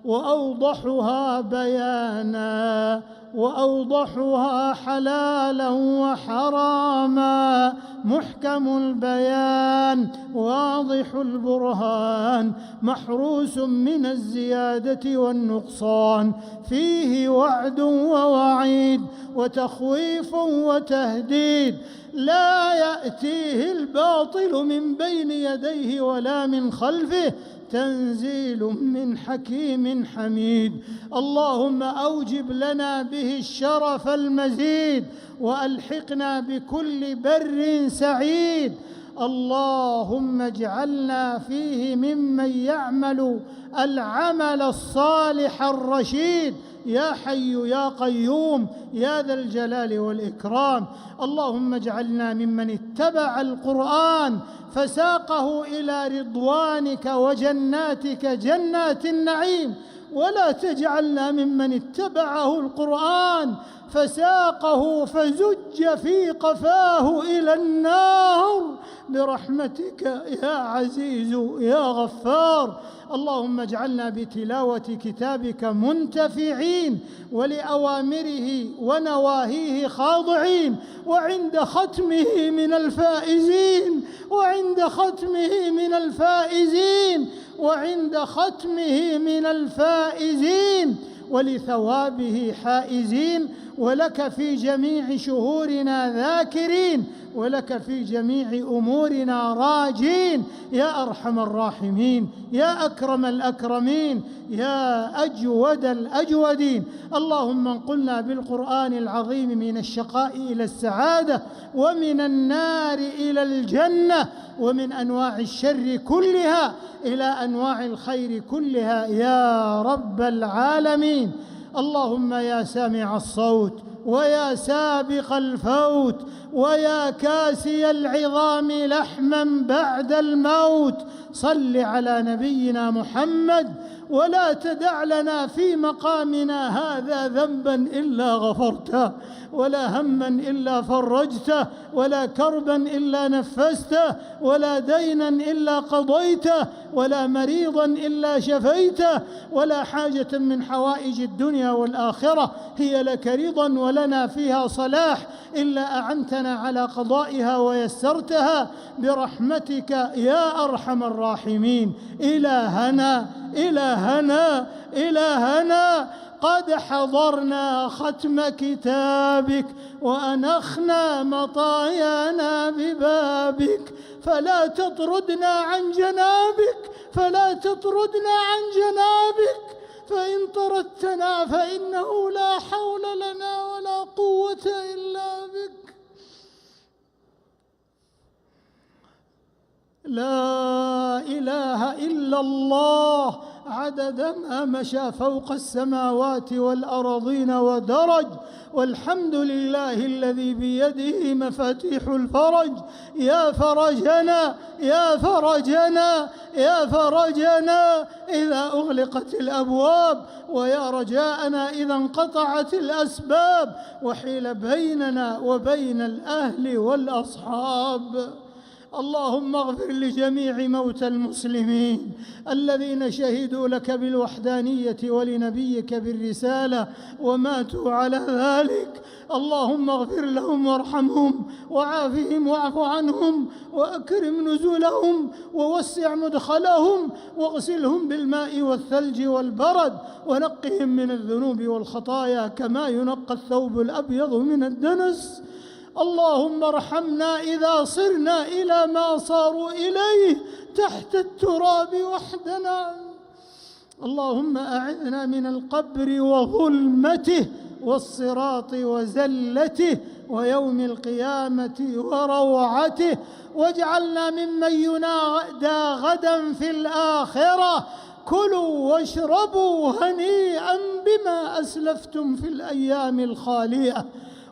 وأوضحها بيانا، وأوضحها حلالا وحراما. محكم البيان، واضح البرهان، محروس من الزيادة والنقصان، فيه وعد ووعيد، وتخويف وتهديد. لا يأتيه الباطل من بين يديه ولا من خلفه، تنزيل من حكيم حميد. اللهم أوجب لنا به الشرف المزيد، وألحقنا بكل بر سعيد. اللهم اجعلنا فيه ممن يعمل العمل الصالح الرشيد، يا حي يا قيوم يا ذا الجلال والإكرام. اللهم اجعلنا ممن اتبع القرآن فساقه إلى رضوانك وجناتك جنات النعيم، ولا تجعلنا ممن اتبعه القرآن فساقه فزج في قفاه إلى النار، برحمتك يا عزيز يا غفار. اللهم اجعلنا بتلاوة كتابك منتفعين، ولأوامره ونواهيه خاضعين، وعند ختمه من الفائزين، وعند ختمه من الفائزين، وعند ختمه من الفائزين، ولثوابه حائزين، ولك في جميع شهورنا ذاكرين، ولك في جميع أمورنا راجين، يا أرحم الراحمين، يا أكرم الأكرمين، يا أجود الأجودين. اللهم انقلنا بالقرآن العظيم من الشقاء إلى السعادة، ومن النار إلى الجنة، ومن أنواع الشر كلها إلى أنواع الخير كلها يا رب العالمين. اللهم يا سامع الصوت، ويا سابق الفوت، ويا كاسي العظام لحما بعد الموت، صل على نبينا محمد، ولا تدع لنا في مقامنا هذا ذنبا إلا غفرته، ولا هما إلا فرجته، ولا كربا إلا نفسته، ولا دينا إلا قضيته، ولا مريضا إلا شفيته، ولا حاجة من حوائج الدنيا والآخرة هي لك رضا ولنا فيها صلاح إلا أعنتنا على قضائها ويسرتها، برحمتك يا أرحم الراحمين. إلهنا إلهنا إلهنا، قد حضرنا ختم كتابك، وأنخنا مطايانا ببابك، فلا تطردنا عن جنابك، فلا تطردنا عن جنابك، فإن طردتنا فإنه لا حول لنا ولا قوة إلا بك. لا إله إلا الله عدد ما مشى فوق السماوات والأراضين ودرج، والحمد لله الذي بيده مفاتيح الفرج. يا فرجنا يا فرجنا يا فرجنا إذا أغلقت الأبواب، ويا رجاءنا إذا انقطعت الأسباب وحيل بيننا وبين الأهل والأصحاب. اللهم اغفر لجميع موتى المسلمين الذين شهدوا لك بالوحدانية ولنبيك بالرسالة وماتوا على ذلك. اللهم اغفر لهم وارحمهم وعافهم واعف عنهم وأكرم نزلهم ووسع مدخلهم واغسلهم بالماء والثلج والبرد ونقهم من الذنوب والخطايا كما ينقى الثوب الأبيض من الدنس. اللهم ارحمنا إذا صرنا إلى ما صاروا إليه تحت التراب وحدنا. اللهم أعذنا من القبر وظلمته والصراط وزلته ويوم القيامة وروعته، واجعلنا ممن ينادى غدا في الآخرة: كلوا واشربوا هنيئا بما أسلفتم في الأيام الخالية.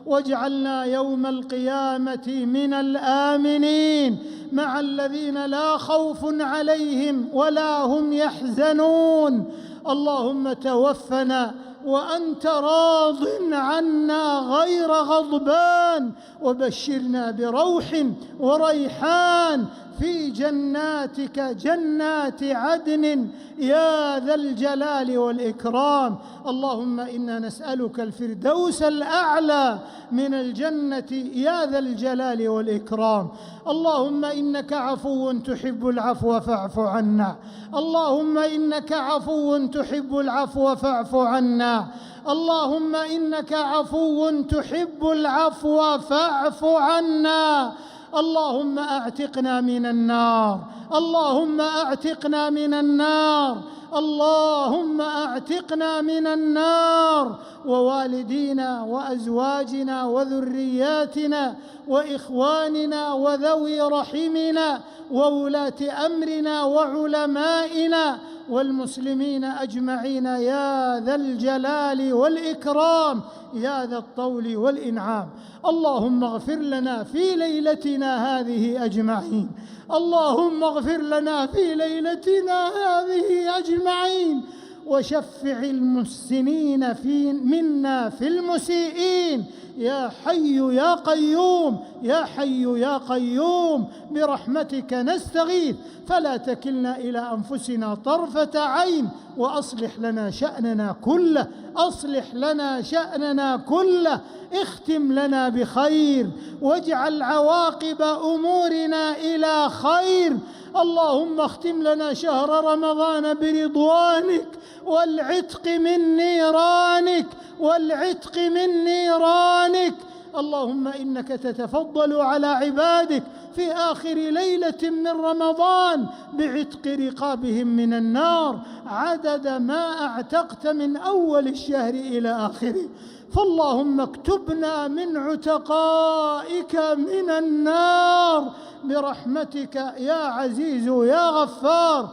واجعلنا يوم القيامة من الآمنين مع الذين لا خوف عليهم ولا هم يحزنون. اللهم توفنا وأنت راض عنا غير غضبان، وبشرنا بروح وريحان في جناتك جنات عدن يا ذا الجلال والإكرام. اللهم إنا نسألك الفردوس الأعلى من الجنة يا ذا الجلال والإكرام. اللهم إنك عفو تحب العفو فاعف عنا. اللهم إنك عفو تحب العفو فاعف عنا. اللهم إنك عفو تحب العفو فاعف عنا. اللهم أعتقنا من النار. اللهم أعتقنا من النار. اللهم أعتقنا من النار، ووالدينا وأزواجنا وذرياتنا وإخواننا وذوي رحمنا وولاة أمرنا وعلمائنا والمسلمين أجمعين يا ذا الجلال والإكرام يا ذا الطول والإنعام. اللهم اغفر لنا في ليلتنا هذه أجمعين. اللهم اغفر لنا في ليلتنا هذه أجمعين، وشفع المحسنين منا في المسيئين يا حي يا قيوم يا حي يا قيوم. برحمتك نستغيث فلا تكلنا إلى أنفسنا طرفة عين، وأصلح لنا شأننا كله. أصلح لنا شأننا كله. اختم لنا بخير واجعل عواقب أمورنا إلى خير. اللهم اختم لنا شهر رمضان برضوانك والعتق من نيرانك والعتق من نيرانك. اللهم إنك تتفضل على عبادك في آخر ليلة من رمضان بعتق رقابهم من النار عدد ما أعتقت من أول الشهر إلى آخره. فاللهم اكتبنا من عتقائك من النار برحمتك يا عزيز يا غفار.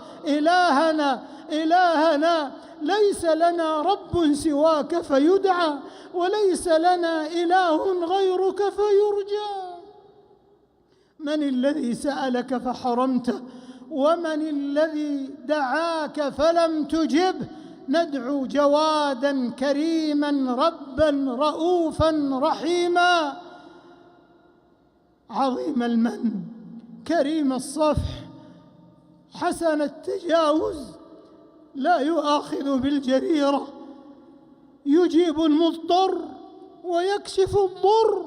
إلهنا ليس لنا رب سواك فيدعى، وليس لنا إله غيرك فيرجى. من الذي سألك فحرمته؟ ومن الذي دعاك فلم تجبه؟ ندعو جوادا كريما ربا رؤوفا رحيما، عظيم المن كريم الصفح حسن التجاوز، لا يؤاخذ بالجريرة، يجيب المضطر ويكشف الضر.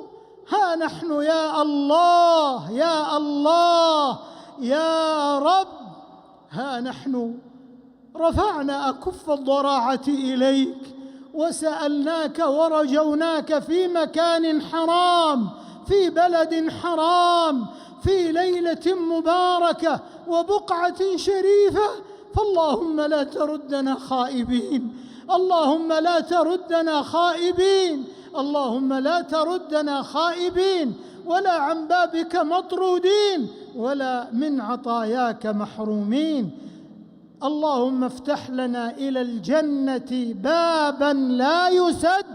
ها نحن يا الله يا الله يا رب، ها نحن رفعنا أكف الضراعة إليك وسألناك ورجوناك في مكان حرام، في بلد حرام، في ليلة مباركة وبقعة شريفة. فاللهم لا تردنا خائبين، اللهم لا تردنا خائبين، اللهم لا تردنا خائبين، ولا عن بابك مطرودين، ولا من عطاياك محرومين. اللهم افتح لنا إلى الجنة بابا لا يسد،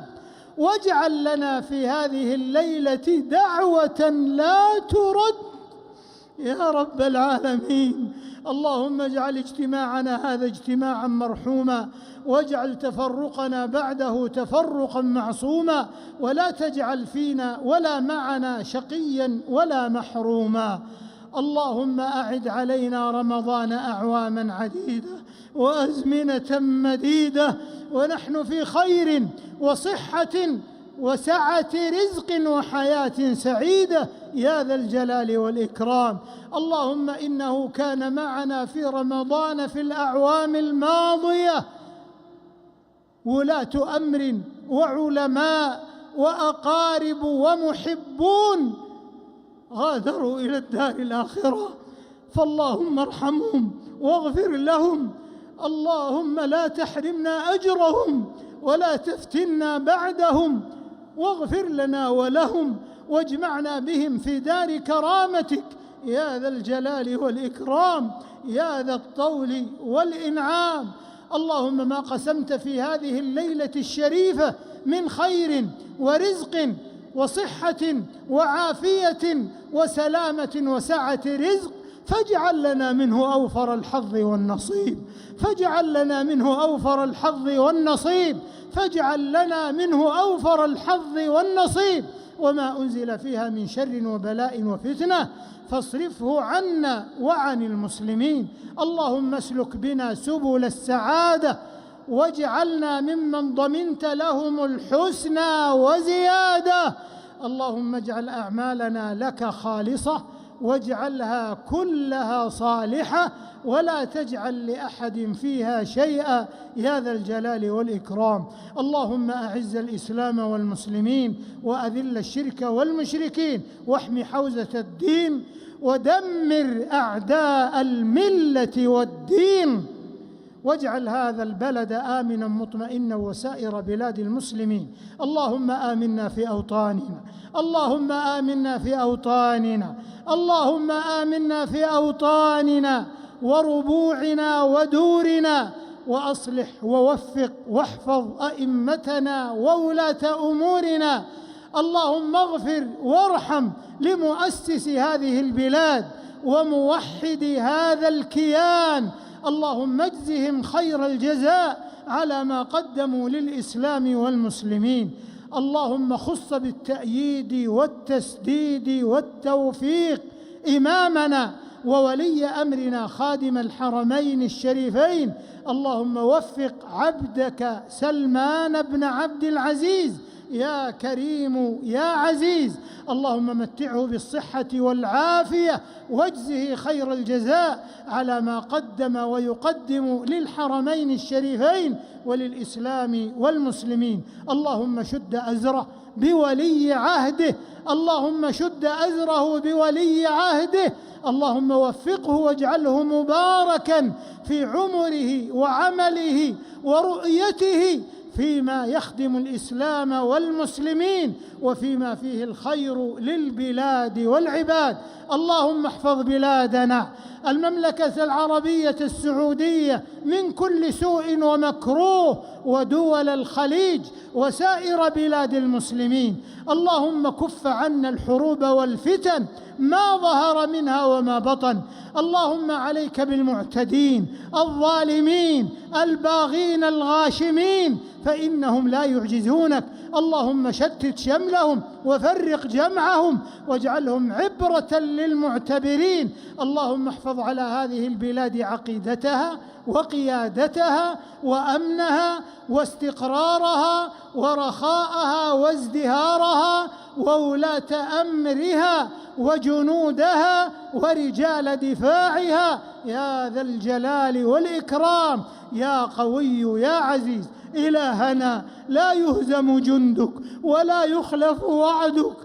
واجعل لنا في هذه الليلة دعوة لا ترد يا رب العالمين. اللهم اجعل اجتماعنا هذا اجتماعا مرحوما، واجعل تفرقنا بعده تفرقا معصوما، ولا تجعل فينا ولا معنا شقيا ولا محروما. اللهم أعد علينا رمضان أعواما عديدة وأزمنة مديدة، ونحن في خير وصحة وسعة رزق وحياة سعيدة يا ذا الجلال والإكرام. اللهم إنه كان معنا في رمضان في الأعوام الماضية ولاة أمر وعلماء وأقارب ومحبون غادروا إلى الدار الآخرة، فاللهم ارحمهم واغفر لهم. اللهم لا تحرمنا أجرهم ولا تفتنا بعدهم، واغفر لنا ولهم، واجمعنا بهم في دار كرامتك يا ذا الجلال والإكرام يا ذا الطول والإنعام. اللهم ما قسمت في هذه الليلة الشريفة من خير ورزق وصحة وعافية وسلامة وسعة رزق، فاجعل لنا منه أوفر الحظ والنصيب، فاجعل لنا منه أوفر الحظ والنصيب، فاجعل لنا منه أوفر الحظ والنصيب. وما أنزل فيها من شر وبلاء وفتنة فاصرفه عنا وعن المسلمين. اللهم اسلك بنا سبل السعادة، واجعلنا ممن ضمنت لهم الحسنى وزيادة. اللهم اجعل أعمالنا لك خالصة، واجعلها كلها صالحة، ولا تجعل لأحد فيها شيئا يا ذا الجلال والإكرام. اللهم أعز الإسلام والمسلمين، وأذل الشرك والمشركين، واحم حوزة الدين، ودمر أعداء الملة والدين، واجعل هذا البلد آمنا مطمئنا وسائر بلاد المسلمين. اللهم آمنا في أوطاننا، اللهم آمنا في أوطاننا، اللهم آمنا في أوطاننا وربوعنا ودورنا، وأصلح ووفق واحفظ أئمتنا وولاة أمورنا. اللهم اغفر وارحم لمؤسس هذه البلاد وموحد هذا الكيان. اللهم اجزهم خير الجزاء على ما قدموا للإسلام والمسلمين. اللهم خص بالتأييد والتسديد والتوفيق إمامنا وولي أمرنا خادم الحرمين الشريفين. اللهم وفق عبدك سلمان بن عبد العزيز يا كريم يا عزيز. اللهم متعه بالصحة والعافية، واجزه خير الجزاء على ما قدم ويقدم للحرمين الشريفين وللإسلام والمسلمين. اللهم شد أزره بولي عهده، اللهم شد أزره بولي عهده. اللهم وفقه واجعله مباركا في عمره وعمله ورؤيته فيما يخدم الإسلام والمسلمين، وفيما فيه الخير للبلاد والعباد. اللهم احفظ بلادنا المملكة العربية السعودية من كل سوء ومكروه، ودول الخليج وسائر بلاد المسلمين. اللهم كف عنا الحروب والفتن ما ظهر منها وما بطن. اللهم عليك بالمعتدين الظالمين الباغين الغاشمين، فإنهم لا يعجزونك. اللهم شتت شملهم وفرق جمعهم، واجعلهم عبرة للمعتبرين. اللهم احفظ على هذه البلاد عقيدتها وقيادتها وأمنها واستقرارها ورخاءها وازدهارها، وولاة أمرها وجنودها ورجال دفاعها يا ذا الجلال والإكرام يا قوي يا عزيز. إلهنا لا يهزم جندك ولا يخلف وعدك.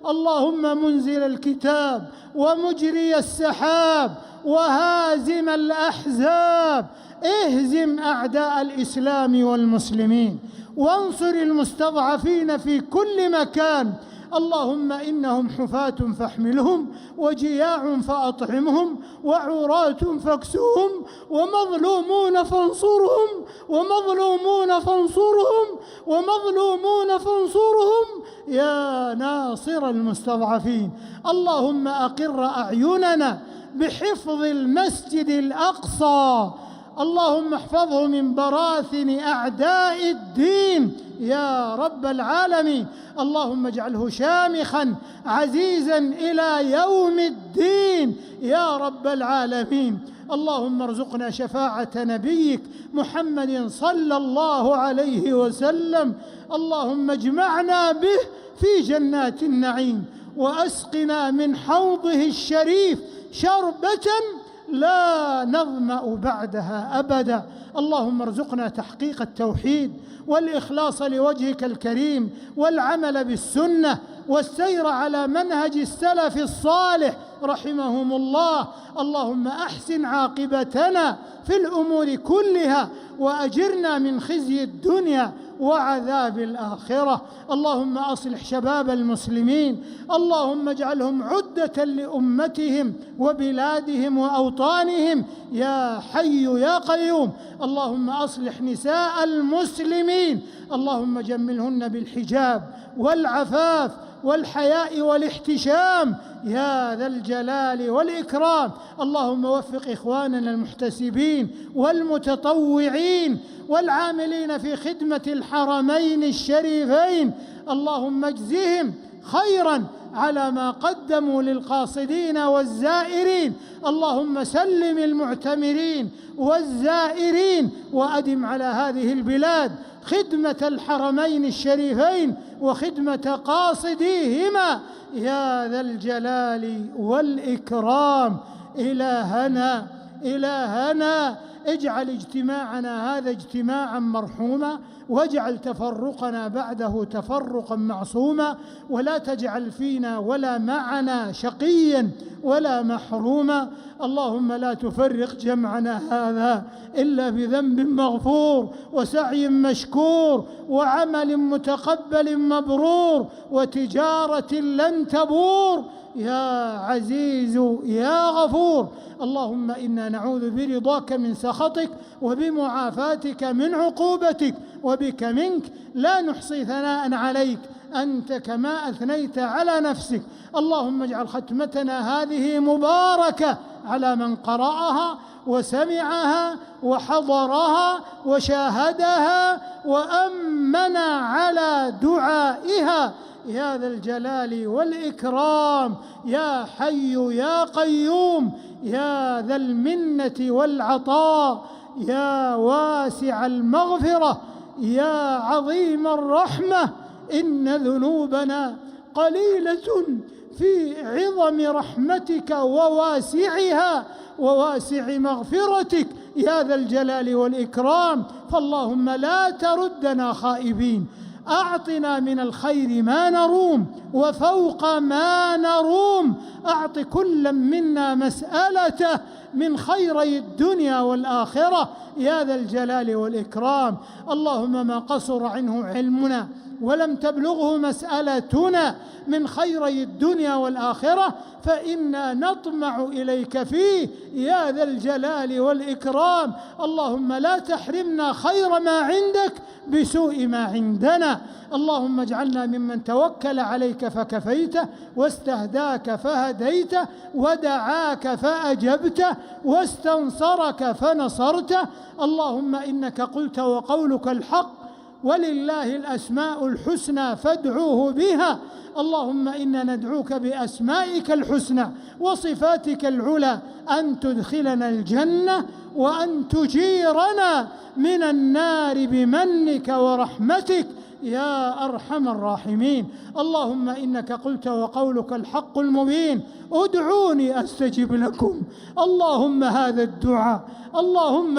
اللهم منزل الكتاب ومجري السحاب وهازم الأحزاب، اهزم أعداء الإسلام والمسلمين، وانصر المستضعفين في كل مكان. اللهم إنهم حفاة فاحملهم، وجياع فأطعمهم، وعراة فاكسهم، ومظلومون فانصرهم، ومظلومون فانصرهم، ومظلومون فانصرهم يا ناصر المستضعفين. اللهم أقر أعيننا بحفظ المسجد الأقصى، اللهم احفظه من براثن أعداء الدين يا رب العالمين. اللهم اجعله شامخا عزيزا إلى يوم الدين يا رب العالمين. اللهم ارزقنا شفاعة نبيك محمد صلى الله عليه وسلم. اللهم اجمعنا به في جنات النعيم، وأسقنا من حوضه الشريف شربة لا نظمأ بعدها أبدا. اللهم ارزقنا تحقيق التوحيد والإخلاص لوجهك الكريم، والعمل بالسنة، والسير على منهج السلف الصالح رحمهم الله. اللهم أحسن عاقبتنا في الأمور كلها، وأجرنا من خزي الدنيا وعذاب الآخرة. اللهم أصلح شباب المسلمين، اللهم اجعلهم عدة لأمتهم وبلادهم وأوطانهم يا حي يا قيوم. اللهم أصلح نساء المسلمين، اللهم جملهن بالحجاب والعفاف والحياء والاحتشام يا ذا الجلال والإكرام. اللهم وفق إخواننا المحتسبين والمتطوعين والعاملين في خدمة الحرمين الشريفين، اللهم اجزهم خيرا على ما قدموا للقاصدين والزائرين. اللهم سلم المعتمرين والزائرين، وأدم على هذه البلاد خدمة الحرمين الشريفين وخدمة قاصديهما يا ذا الجلال والإكرام. إلهنا اجعل اجتماعنا هذا اجتماعا مرحوما، واجعل تفرقنا بعده تفرقا معصوما، ولا تجعل فينا ولا معنا شقيا ولا محروما. اللهم لا تفرق جمعنا هذا إلا بذنب مغفور، وسعي مشكور، وعمل متقبل مبرور، وتجارة لن تبور يا عزيز يا غفور. اللهم إنا نعوذ برضاك من سخطك، وبمعافاتك من عقوبتك، وبك منك لا نحصي ثناء عليك أنت كما أثنيت على نفسك. اللهم اجعل ختمتنا هذه مباركة على من قرأها وسمعها وحضرها وشاهدها وأمن على دعائها يا ذا الجلال والإكرام يا حي يا قيوم يا ذا المنة والعطاء يا واسع المغفرة يا عظيم الرحمة. إن ذنوبنا قليلة في عظم رحمتك وواسعها وواسع مغفرتك يا ذا الجلال والإكرام. فاللهم لا تردنا خائبين، أعطنا من الخير ما نروم وفوق ما نروم. أعط كل منا مسألته من خيري الدنيا والآخرة يا ذا الجلال والإكرام. اللهم ما قصر عنه علمنا ولم تبلغه مسألتنا من خيري الدنيا والآخرة فإنا نطمع إليك فيه يا ذا الجلال والإكرام. اللهم لا تحرمنا خير ما عندك بسوء ما عندنا. اللهم اجعلنا ممن توكل عليك فكفيته، واستهداك فهديته، ودعاك فأجبته، واستنصرك فنصرته. اللهم إنك قلت وقولك الحق، ولله الأسماء الحسنى فادعوه بها. اللهم إنا ندعوك بأسمائك الحسنى وصفاتك العلى أن تدخلنا الجنة وأن تجيرنا من النار بمنك ورحمتك يا أرحم الراحمين. اللهم إنك قلت وقولك الحق المبين ادعوني أستجب لكم. اللهم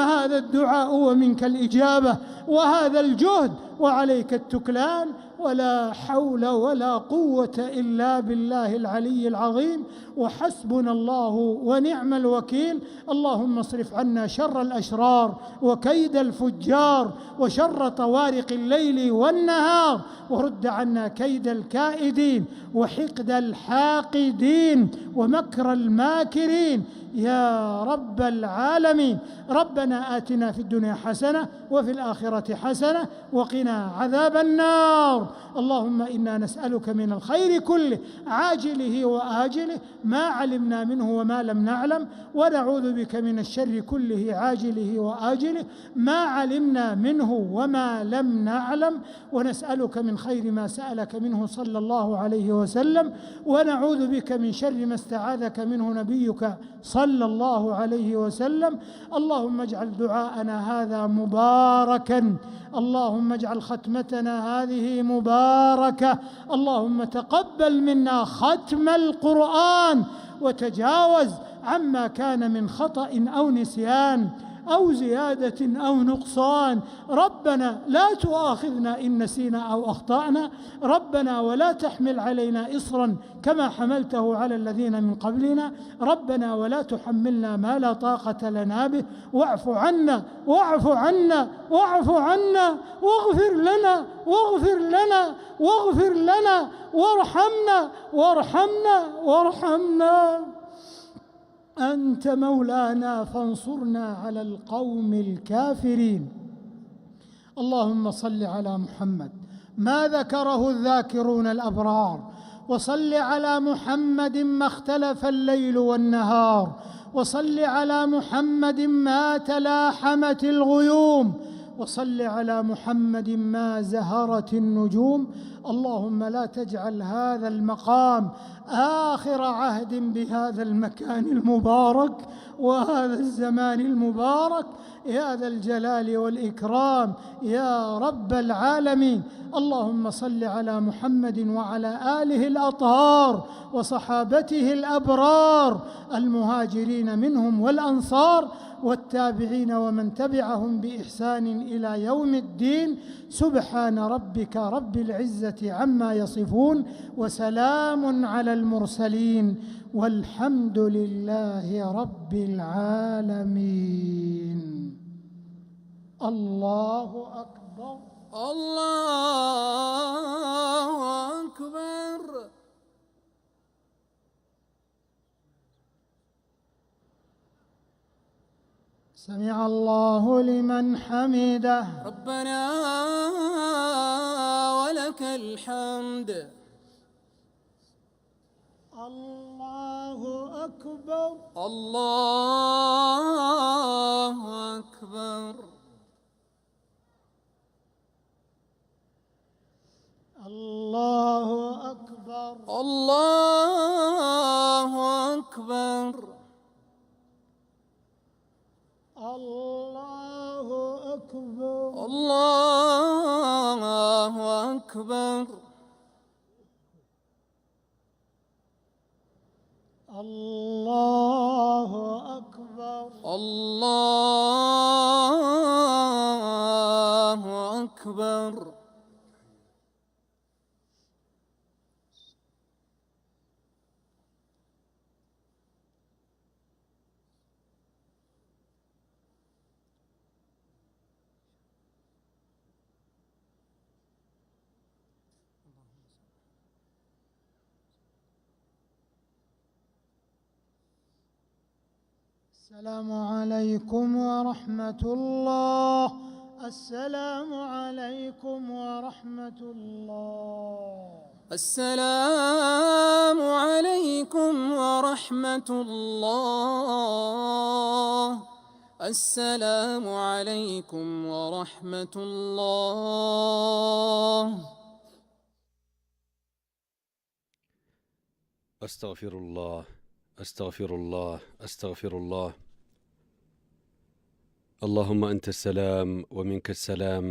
هذا الدعاء ومنك الإجابة، وهذا الجهد وعليك التكلان، ولا حول ولا قوة إلا بالله العلي العظيم، وحسبنا الله ونعم الوكيل. اللهم اصرف عنا شر الأشرار وكيد الفجار وشر طوارق الليل والنهار، ورد عنا كيد الكائدين وحقد الحاقدين ومكر الماكرين يا رب العالمين. ربنا آتنا في الدنيا حسنة وفي الآخرة حسنة وقنا عذاب النار. اللهم إنا نسألك من الخير كله عاجله وآجله ما علمنا منه وما لم نعلم، ونعوذ بك من الشر كله عاجله وآجله ما علمنا منه وما لم نعلم، ونسألك من خير ما سألك منه صلى الله عليه وسلم، ونعوذ بك من شر ما استعاذك منه نبيك صلى الله عليه وسلم. اللهم اجعل دعاءنا هذا مباركا، اللهم اجعل ختمتنا هذه مباركة، اللهم تقبل منا ختم القرآن، وتجاوز عما كان من خطأ أو نسيان أو زيادة أو نقصان. ربنا لا تؤاخذنا إن نسينا أو أخطأنا، ربنا ولا تحمل علينا إصرا كما حملته على الذين من قبلنا، ربنا ولا تحملنا ما لا طاقة لنا به، واعف عنا واعف عنا واعف عنا واغفر لنا واغفر لنا واغفر لنا وارحمنا وارحمنا وارحمنا. أنت مولانا فانصرنا على القوم الكافرين. اللهم صل على محمد ما ذكره الذاكرون الأبرار، وصل على محمد ما اختلف الليل والنهار، وصل على محمد ما تلاحمت الغيوم، وصل على محمد ما زهرت النجوم. اللهم لا تجعل هذا المقام آخر عهد بهذا المكان المبارك وهذا الزمان المبارك يا ذا الجلال والإكرام يا رب العالمين. اللهم صل على محمد وعلى آله الأطهار وصحابته الأبرار المهاجرين منهم والأنصار والتابعين ومن تبعهم بإحسان إلى يوم الدين. سبحان ربك رب العزة عما يصفون، وسلام على المرسلين، والحمد لله رب العالمين. الله أكبر الله أكبر. سمع الله لمن حمده. ربنا ولك الحمد. الله أكبر الله أكبر. الله أكبر الله أكبر. الله أكبر الله أكبر. الله أكبر الله أكبر. السلام عليكم ورحمة الله. السلام عليكم ورحمة الله. السلام عليكم ورحمة الله. السلام عليكم ورحمة الله. أستغفر الله أستغفر الله أستغفر الله. اللهم أنت السلام ومنك السلام،